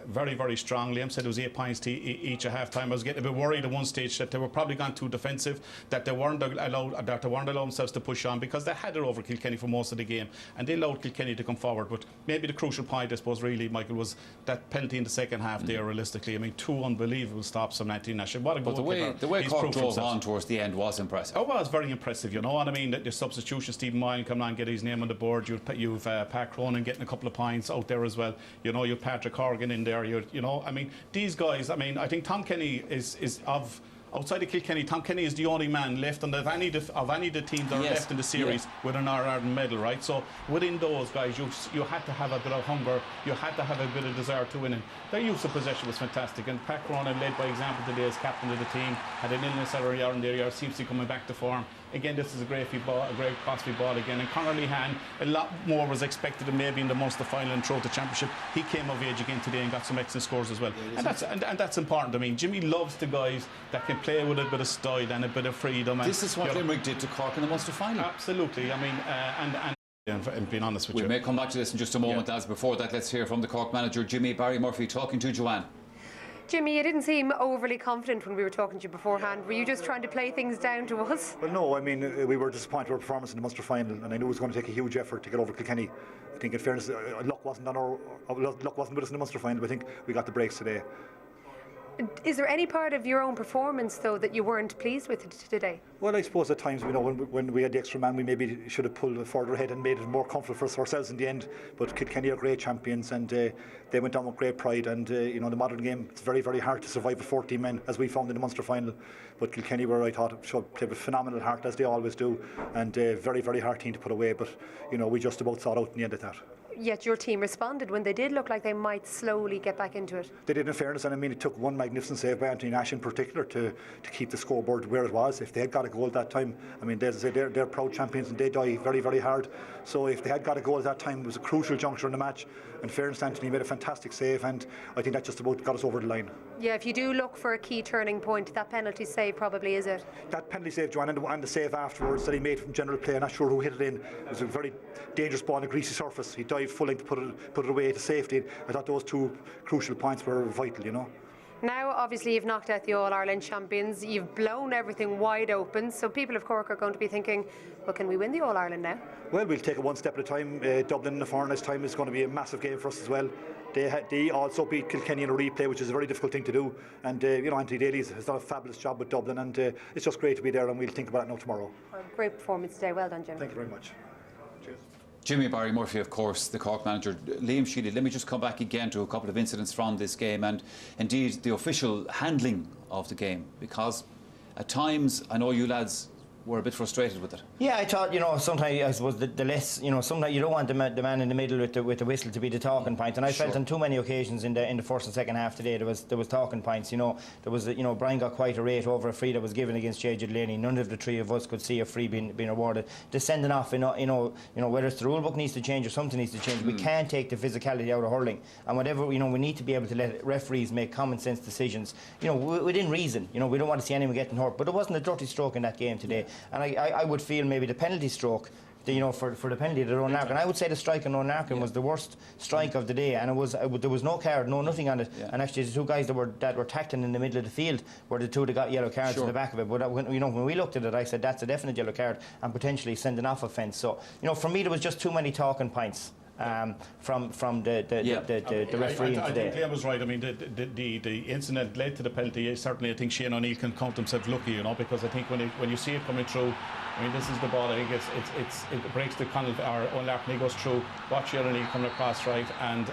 very, very strong. Liam said it was 8 points to each at half time. I was getting a bit worried at one stage that they were probably gone too defensive, that they weren't allowed themselves to push on, because they had it over Kilkenny for most of the game, and they allowed Kilkenny to come forward. But maybe the crucial point, I suppose, really, Michael, was that penalty in the second half there. Realistically, I mean, 2 unbelievable stops from Anthony Nash. What a goalkeeper. The way Cork drove on towards the end was impressive. Oh, well, it's very impressive, you know what I mean. The substitution, Stephen Moyne coming on, get his name on the board. You've Pat Cronin getting a couple of points out there as well. You know, you've Patrick Horgan in there. You know, I mean, these guys. I mean, I think Tom Kenny is of. Outside of Kilkenny, Tom Kenny is the only man left of any of the teams that are left in the series with an All-Ireland medal, right? So within those guys, you had to have a bit of hunger, you had to have a bit of desire to win. And their use of possession was fantastic. And Pat Cronin, led by example today as captain of the team, had an illness earlier on the year, seems to be coming back to form. Again, this is a great costly ball again. And Conor Lehan, a lot more was expected than maybe in the Munster final and throughout the championship. He came of age again today and got some excellent scores as well. And that's important. I mean, Jimmy loves the guys that can play with a bit of style and a bit of freedom. This is what Limerick did to Cork in the Munster final. Absolutely. I mean, and being honest with you. We may come back to this in just a moment, lads. Before that, let's hear from the Cork manager, Jimmy Barry Murphy, talking to Joanne. Jimmy, you didn't seem overly confident when we were talking to you beforehand. Were you just trying to play things down to us? Well, no, I mean, we were disappointed with our performance in the Munster final, and I knew it was going to take a huge effort to get over Kilkenny. I think, in fairness, luck wasn't with us in the Munster final, but I think we got the breaks today. Is there any part of your own performance, though, that you weren't pleased with today? Well, I suppose at times, you know, when we had the extra man, we maybe should have pulled further ahead and made it more comfortable for ourselves in the end. But Kilkenny are great champions, and they went down with great pride. And you know, the modern game, it's very, very hard to survive with 14 men, as we found in the Munster final. But Kilkenny were, I thought, played with phenomenal heart, as they always do, and very, very hard team to put away. But you know, we just about saw it out in the end of that. Yet your team responded when they did look like they might slowly get back into it. They did, in fairness, and I mean, it took one magnificent save by Anthony Nash in particular to keep the scoreboard where it was. If they had got a goal at that time, I mean, they're proud champions and they die very, very hard. So if they had got a goal at that time, it was a crucial juncture in the match. In fairness, Anthony made a fantastic save, and I think that just about got us over the line. Yeah, if you do look for a key turning point, that penalty save probably is it. That penalty save, Joanne, and the save afterwards that he made from general play, I'm not sure who hit it in. It was a very dangerous ball on a greasy surface. He dived full length to put it away to safety. I thought those 2 crucial points were vital, you know. Now, obviously, you've knocked out the All-Ireland champions. You've blown everything wide open. So people of Cork are going to be thinking, well, can we win the All-Ireland now? Well, we'll take it one step at a time. Dublin in the fortnight's time is going to be a massive game for us as well. They also beat Kilkenny in a replay, which is a very difficult thing to do. And, you know, Anthony Daly has done a fabulous job with Dublin. And it's just great to be there, and we'll think about it now tomorrow. Well, great performance today. Well done, Jim. Thank you very much. Cheers. Jimmy Barry Murphy, of course, the Cork manager. Liam Sheely, let me just come back again to a couple of incidents from this game and indeed the official handling of the game, because at times I know you lads were a bit frustrated with it. Yeah, I thought, you know, sometimes I suppose the less, you know, sometimes you don't want the man in the middle with the whistle to be the talking point, and I felt on too many occasions in the first and second half today there was talking points. You know, there was, you know, Brian got quite irate over a free that was given against J.J. Delaney. None of the three of us could see a free being awarded. The sending off, you know, whether it's the rule book needs to change or something needs to change. We can't take the physicality out of hurling, and whatever, you know, we need to be able to let referees make common sense decisions, you know, within reason. You know, we don't want to see anyone getting hurt, but there wasn't a dirty stroke in that game today. And I would feel maybe the penalty stroke, you know, for the penalty to Ronan Larkin. I would say the strike on Ronan Larkin was the worst strike of the day, and there was no card, nothing on it. And actually, the 2 guys that were tackling in the middle of the field were the 2 that got yellow cards in the back of it. But when we looked at it, I said that's a definite yellow card and potentially sending off offence. So, you know, for me, there was just too many talking points. From the referee today. I think Liam was right. I mean, the incident led to the penalty. Certainly, I think Shane O'Neill can count himself lucky, you know, because I think when you see it coming through, I mean, this is the ball. I think it breaks the Connell or O'Larkin. He goes through. Watch Shane O'Neill coming across right, and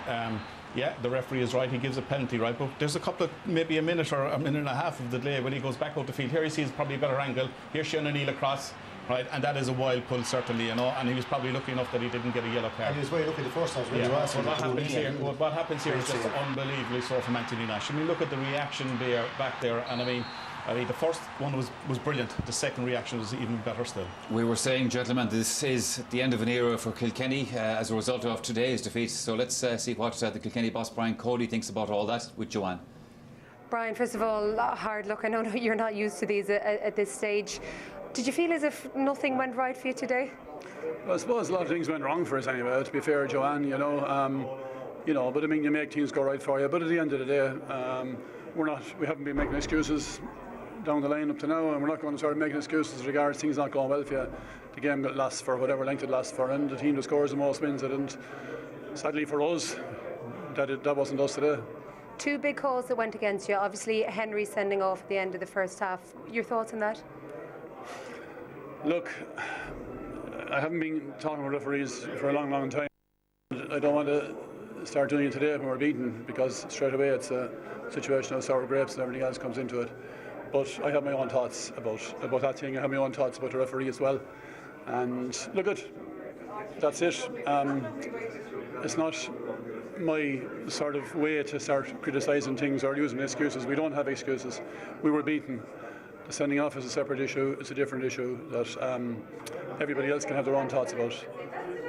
yeah, the referee is right. He gives a penalty, right? But there's a couple of maybe a minute or a minute and a half of the delay when he goes back out the field. Here he sees probably a better angle. Here's Shane O'Neill across. Right, and that is a wild pull, certainly, you know, and he was probably lucky enough that he didn't get a yellow card. And he was very lucky the first time. What happens here is just unbelievably so from Anthony Nash. I mean, look at the reaction back there, and I mean, the first one was brilliant. The second reaction was even better still. We were saying, gentlemen, this is the end of an era for Kilkenny as a result of today's defeat. So let's see what the Kilkenny boss Brian Cody thinks about all that with Joanne. Brian, first of all, hard luck. I know you're not used to these at this stage. Did you feel as if nothing went right for you today? Well, I suppose a lot of things went wrong for us anyway, to be fair, Joanne, but I mean, you make things go right for you. But at the end of the day, we haven't been making excuses down the line up to now, and we're not going to start making excuses regards things not going well for you. The game got lost for whatever length it lasts for, and the team that scores the most wins it. And sadly for us, that wasn't us today. Two big calls that went against you. Obviously, Henry sending off at the end of the first half. Your thoughts on that? Look, I haven't been talking with referees for a long, long time. I don't want to start doing it today when we're beaten, because straight away it's a situation of sour grapes and everything else comes into it. But I have my own thoughts about that thing. I have my own thoughts about the referee as well. And look, that's it. It's not my sort of way to start criticising things or using excuses. We don't have excuses. We were beaten. The sending off is a separate issue. It's a different issue that everybody else can have their own thoughts about.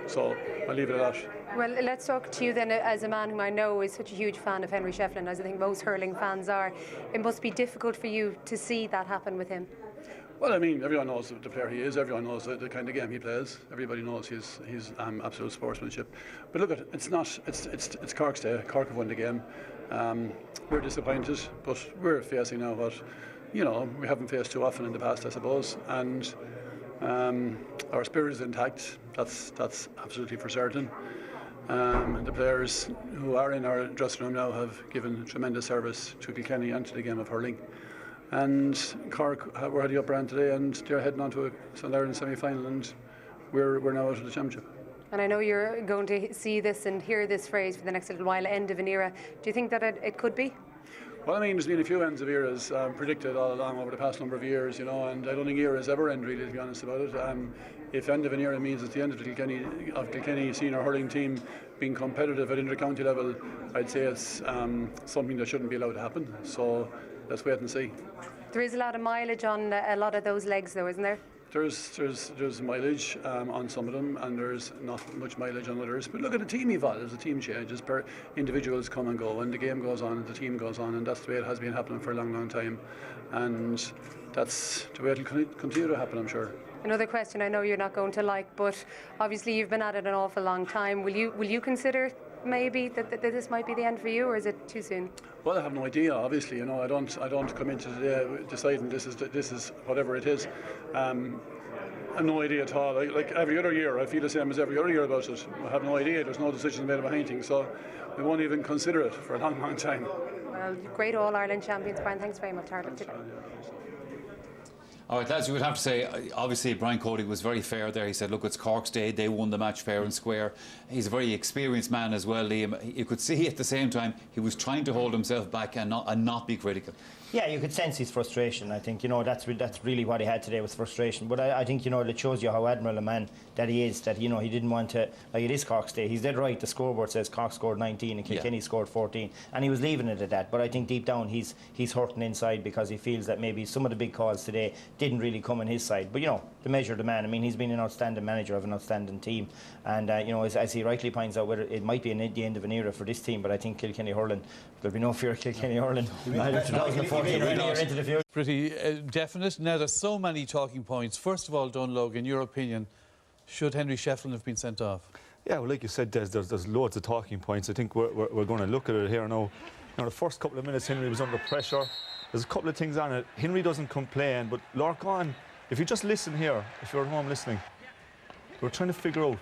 So I'll leave it at that. Well, let's talk to you then as a man whom I know is such a huge fan of Henry Shefflin, as I think most hurling fans are. It must be difficult for you to see that happen with him. Well, I mean, everyone knows the player he is. Everyone knows the kind of game he plays. Everybody knows his absolute sportsmanship. But look, it's Cork's day. Cork have won the game. We're disappointed, but we're facing now what we haven't faced too often in the past, I suppose. And our spirit is intact. That's absolutely for certain. The players who are in our dressing room now have given tremendous service to Kilkenny and to the game of hurling. And Cork were had the upper hand today, and they're heading on to a Southern Ireland semi-final, and we're now out of the championship. And I know you're going to see this and hear this phrase for the next little while, end of an era. Do you think that it could be? Well, I mean, there's been a few ends of eras predicted all along over the past number of years, and I don't think eras ever end, really, to be honest about it. If end of an era means it's the end of the Kilkenny senior hurling team being competitive at inter-county level, I'd say it's something that shouldn't be allowed to happen. So let's wait and see. There is a lot of mileage on a lot of those legs, though, isn't there? There's mileage on some of them, and there's not much mileage on others. But look, at the team evolves, the team changes, individuals come and go, and the game goes on, and the team goes on, and that's the way it has been happening for a long, long time. And that's the way it'll continue to happen, I'm sure. Another question I know you're not going to like, but obviously you've been at it an awful long time. Will you consider maybe that this might be the end for you, or is it too soon? Well, I have no idea. Obviously, I don't come into today deciding this is whatever it is. I have no idea at all. Like every other year, I feel the same as every other year about it. I have no idea. There's no decision made about anything, so we won't even consider it for a long, long time. Well, great All-Ireland champions, Brian. Thanks very much, Harlan. All right, lads, you would have to say, obviously, Brian Cody was very fair there. He said, look, it's Cork's day. They won the match fair and square. He's a very experienced man as well, Liam. You could see at the same time he was trying to hold himself back and not be critical. Yeah, you could sense his frustration. I think, that's really what he had today, was frustration. But I think, it shows you how admirable a man that he is, that, he didn't want to, it is Cork's day. He's dead right. The scoreboard says Cork scored 19 and Kilkenny scored 14. And he was leaving it at that. But I think deep down he's hurting inside, because he feels that maybe some of the big calls today didn't really come on his side. But, the measure of the man, he's been an outstanding manager of an outstanding team. And, as he rightly points out, whether it might be the end of an era for this team, but I think Kilkenny hurling, there'll be no fear of Kilkenny hurling. 2014 really into the future. Pretty definite. Now, there's so many talking points. First of all, Donlogue, in your opinion, should Henry Shefflin have been sent off? Yeah, well, like you said, there's loads of talking points. I think we're going to look at it here now. The first couple of minutes, Henry was under pressure. There's a couple of things on it. Henry doesn't complain, but Lorcan, if you just listen here, if you're at home listening, we're trying to figure out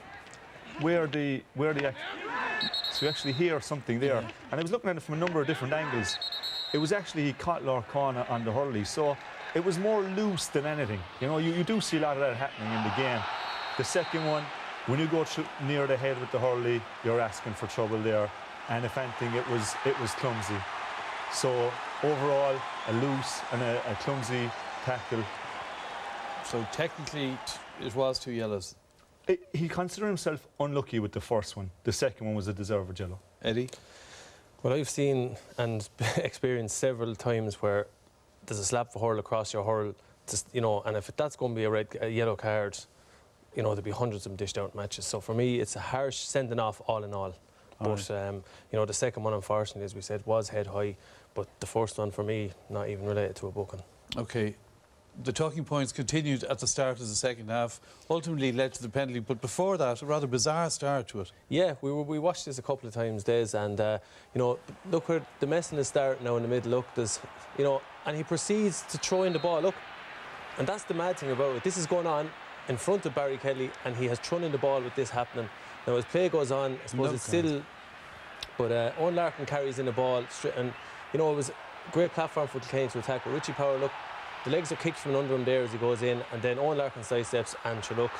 where the so you actually hear something there. And I was looking at it from a number of different angles. It was actually, he caught Lorcan on the hurley, so it was more loose than anything. You do see a lot of that happening in the game. The second one, when you go near the head with the hurley, you're asking for trouble there. And if anything, it was clumsy. So overall, a loose and a clumsy tackle. So technically, it was 2 yellows. He considered himself unlucky with the first one. The second one was a deserved yellow. Eddie? Well, I've seen and experienced several times where there's a slap of hurl across your hurl, and if that's going to be a yellow card, there'll be hundreds of them dished out in matches. So for me, it's a harsh sending off all in all. But you know, the second one, unfortunately, as we said, was head high. But the first one for me, not even related to a booking. Okay. The talking points continued at the start of the second half, ultimately led to the penalty, but before that, a rather bizarre start to it. Yeah, we watched this a couple of times, Des, and you know, look where the mess in the start now in the middle. Look, there's, you know, and he proceeds to throw in the ball. Look, and that's the mad thing about it. This is going on in front of Barry Kelly, and he has thrown in the ball with this happening. Now, as play goes on, I suppose it's still, but Owen Larkin carries in the ball, and you know, it was a great platform for Kilkenny to attack. But Richie Power, look. The legs are kicked from under him there as he goes in, and then Owen Larkin sidesteps, and look,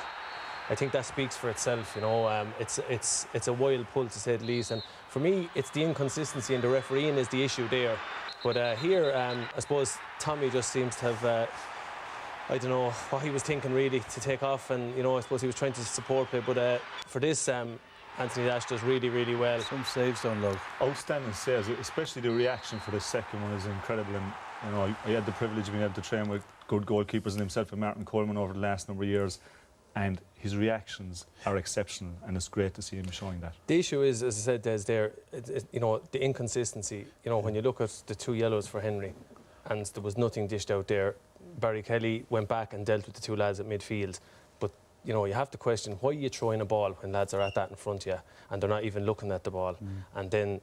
I think that speaks for itself. You know, it's a wild pull to say the least, and for me, it's the inconsistency and the refereeing is the issue there. But here, I suppose Tommy just seems to have, I don't know what he was thinking really to take off, and you know, I suppose he was trying to support play. But for this, Anthony Dash does really, really well. Some saves, don't look. Outstanding saves, especially the reaction for the second one is incredible. And you know, I had the privilege of being able to train with good goalkeepers and himself and Martin Coleman over the last number of years, and his reactions are exceptional, and it's great to see him showing that. The issue is, as I said, Des, you know, the inconsistency. You know, when you look at the 2 yellows for Henry, and there was nothing dished out there. Barry Kelly went back and dealt with the 2 lads at midfield, but you know, you have to question why you throwing a ball when lads are at that in front of you and they're not even looking at the ball, and then,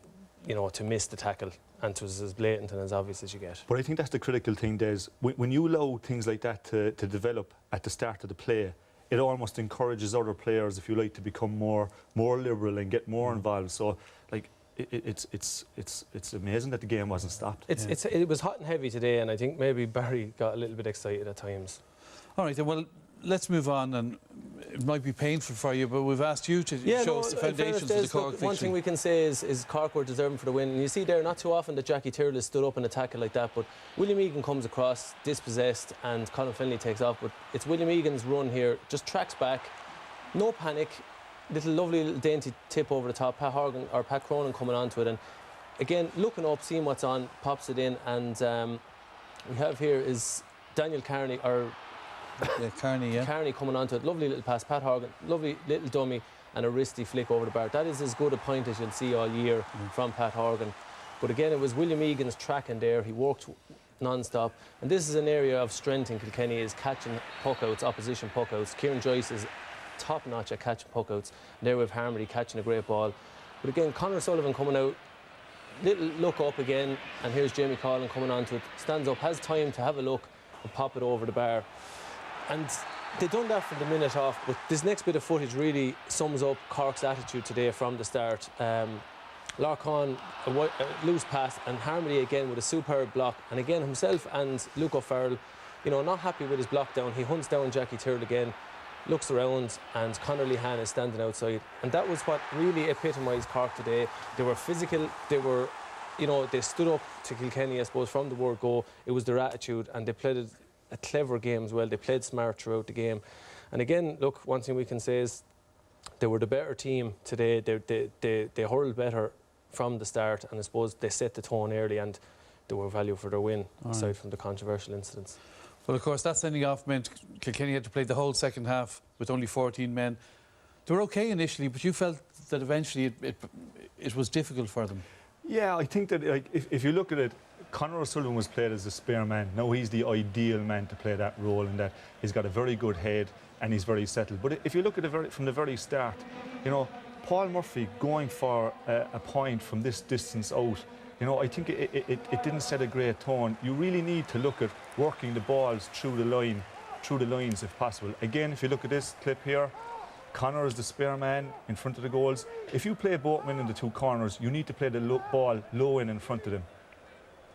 you know, to miss the tackle, and it was as blatant and as obvious as you get. But I think that's the critical thing, Des. When you allow things like that to develop at the start of the play, it almost encourages other players, if you like, to become more liberal and get more involved. So, like, it's amazing that the game wasn't stopped. It was hot and heavy today, and I think maybe Barry got a little bit excited at times. All right, then, well, let's move on, and it might be painful for you, but we've asked you to show us the foundations of the Cork victory. One thing we can say is Cork were deserving for the win. And you see there, not too often that Jackie Tyrrell has stood up in a tackle like that, but William Egan comes across, dispossessed, and Colin Finlay takes off. But it's William Egan's run here, just tracks back, no panic, lovely little dainty tip over the top, Pat Cronin coming onto it, and again, looking up, seeing what's on, pops it in, and we have here is Daniel Carney, Carney coming onto it. Lovely little pass. Pat Horgan, lovely little dummy and a wristy flick over the bar. That is as good a point as you'll see all year from Pat Horgan. But again, it was William Egan's tracking there. He worked non-stop. And this is an area of strength in Kilkenny, is catching puck-outs, opposition puck-outs. Kieran Joyce is top-notch at catching puck-outs. And there we have Harmony catching a great ball. But again, Conor Sullivan coming out, little look up again, and here's Jamie Collin coming onto it. Stands up, has time to have a look and pop it over the bar. And they've done that from the minute off, but this next bit of footage really sums up Cork's attitude today from the start. Larkin, a loose pass, and Harmony again with a superb block. And again, himself and Luke O'Farrell, you know, not happy with his block down. He hunts down Jackie Tyrrell again, looks around, and Conor Lehan is standing outside. And that was what really epitomised Cork today. They were physical, they were, you know, they stood up to Kilkenny, I suppose, from the word go. It was their attitude, and they played a clever game as well. They played smart throughout the game. And again, look, one thing we can say is they were the better team today. They hurled better from the start, and I suppose they set the tone early, and they were value for their win, aside from the controversial incidents. Well, of course, that sending off meant Kilkenny had to play the whole second half with only 14 men. They were okay initially, but you felt that eventually it was difficult for them. Yeah, I think that, like, if you look at it, Conor O'Sullivan was played as a spare man. Now he's the ideal man to play that role, in that he's got a very good head and he's very settled. But if you look at it from the very start, you know, Paul Murphy going for a point from this distance out, you know, I think it didn't set a great tone. You really need to look at working the balls through the lines if possible. Again, if you look at this clip here, Conor is the spare man in front of the goals. If you play both men in the 2 corners, you need to play the ball low in front of them.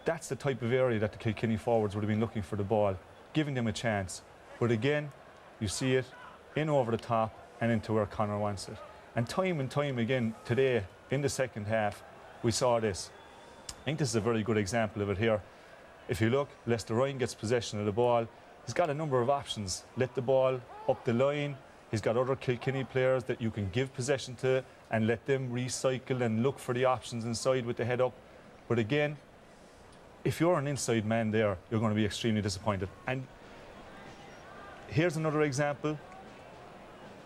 That's the type of area that the Kilkenny forwards would have been looking for the ball, giving them a chance. But again, you see it in over the top and into where Conor wants it. And time again today, in the second half, we saw this. I think this is a very good example of it here. If you look, Lester Ryan gets possession of the ball. He's got a number of options. Let the ball up the line. He's got other Kilkenny players that you can give possession to and let them recycle and look for the options inside with the head up. But again, if you're an inside man there, you're going to be extremely disappointed. And here's another example.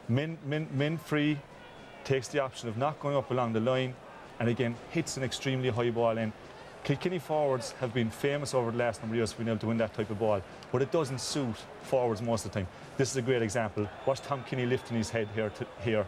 Men free, takes the option of not going up along the line, and again hits an extremely high ball in. Kilkenny forwards have been famous over the last number of years for being able to win that type of ball, but it doesn't suit forwards most of the time. This is a great example. Watch Tom Kinney lifting his head here,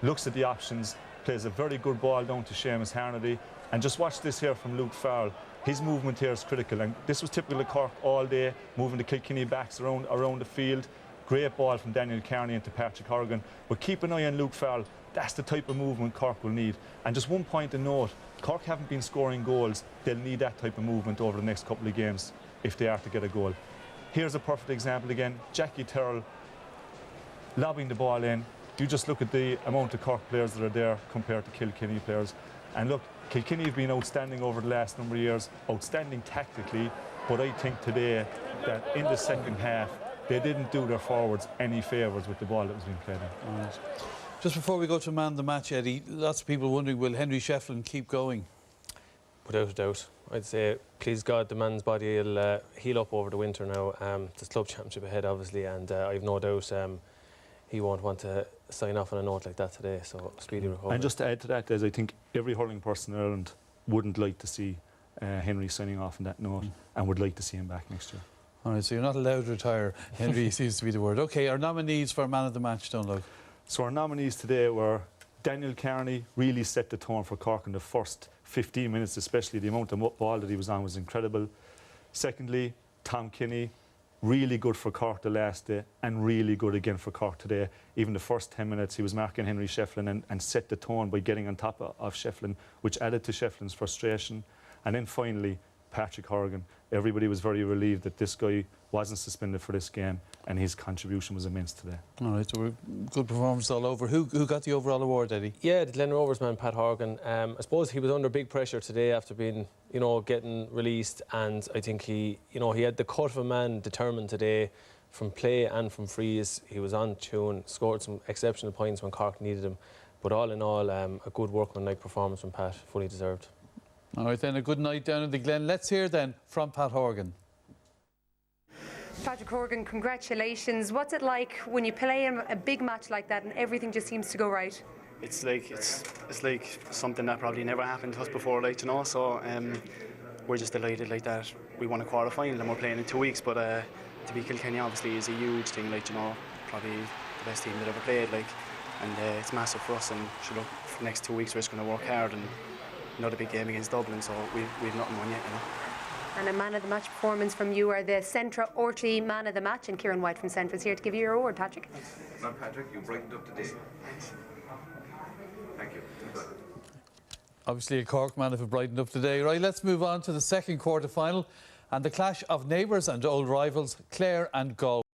looks at the options, plays a very good ball down to Seamus Harnedy, and just watch this here from Luke Farrell. His movement here is critical, and this was typical of Cork all day, moving the Kilkenny backs around the field. Great ball from Daniel Kearney into Patrick Horgan, but keep an eye on Luke Farrell. That's the type of movement Cork will need. And just one point to note, Cork haven't been scoring goals. They'll need that type of movement over the next couple of games if they are to get a goal. Here's a perfect example again. Jackie Terrell lobbing the ball in. You just look at the amount of Cork players that are there compared to Kilkenny players. And look, Kilkenny have been outstanding over the last number of years, outstanding tactically, but I think today that in the second half, they didn't do their forwards any favours with the ball that was being played in. Right. Just before we go to man of the match, Eddie, lots of people wondering, will Henry Shefflin keep going? Without a doubt. I'd say, please God, the man's body will heal up over the winter now. There's club championship ahead, obviously, and I've no doubt he won't want to sign off on a note like that today, so speedy recovery. And just to add to that, Des, I think every hurling person in Ireland wouldn't like to see Henry signing off on that note and would like to see him back next year. All right, so you're not allowed to retire. Henry seems to be the word. OK, our nominees for man of the match, don't look. So our nominees today were Daniel Kearney, really set the tone for Cork in the first 15 minutes, especially the amount of ball that he was on was incredible. Secondly, Tom Kinney, really good for Cork the last day and really good again for Cork today. Even the first 10 minutes he was marking Henry Shefflin and set the tone by getting on top of Shefflin, which added to Shefflin's frustration. And then finally, Patrick Horgan. Everybody was very relieved that this guy wasn't suspended for this game and his contribution was immense today. All right, so good performance all over. Who got the overall award, Eddie? Yeah, the Glen Rovers man, Pat Horgan. I suppose he was under big pressure today after being, getting released, and I think he had the cut of a man determined today from play and from frees. He was on tune, scored some exceptional points when Cork needed him. But all in all, a good workmanlike performance from Pat, fully deserved. All right, then, a good night down in the Glen. Let's hear then from Pat Horgan. Patrick Horgan, congratulations. What's it like when you play a big match like that and everything just seems to go right? It's like something that probably never happened to us before, so we're just delighted that we won a quarter final and we're playing in 2 weeks, but to beat Kilkenny obviously is a huge thing, probably the best team that ever played, and it's massive for us, and for the next 2 weeks we're just going to work hard, and another big game against Dublin, so we've nothing won yet, And a man of the match performance from you are the Centra Orchie man of the match, and Kieran White from Centra is here to give you your award, Patrick. Well, Patrick, you brightened up today. Thank you. Obviously a Cork man if it brightened up today. Right, let's move on to the second quarter final and the clash of neighbours and old rivals, Clare and Galway.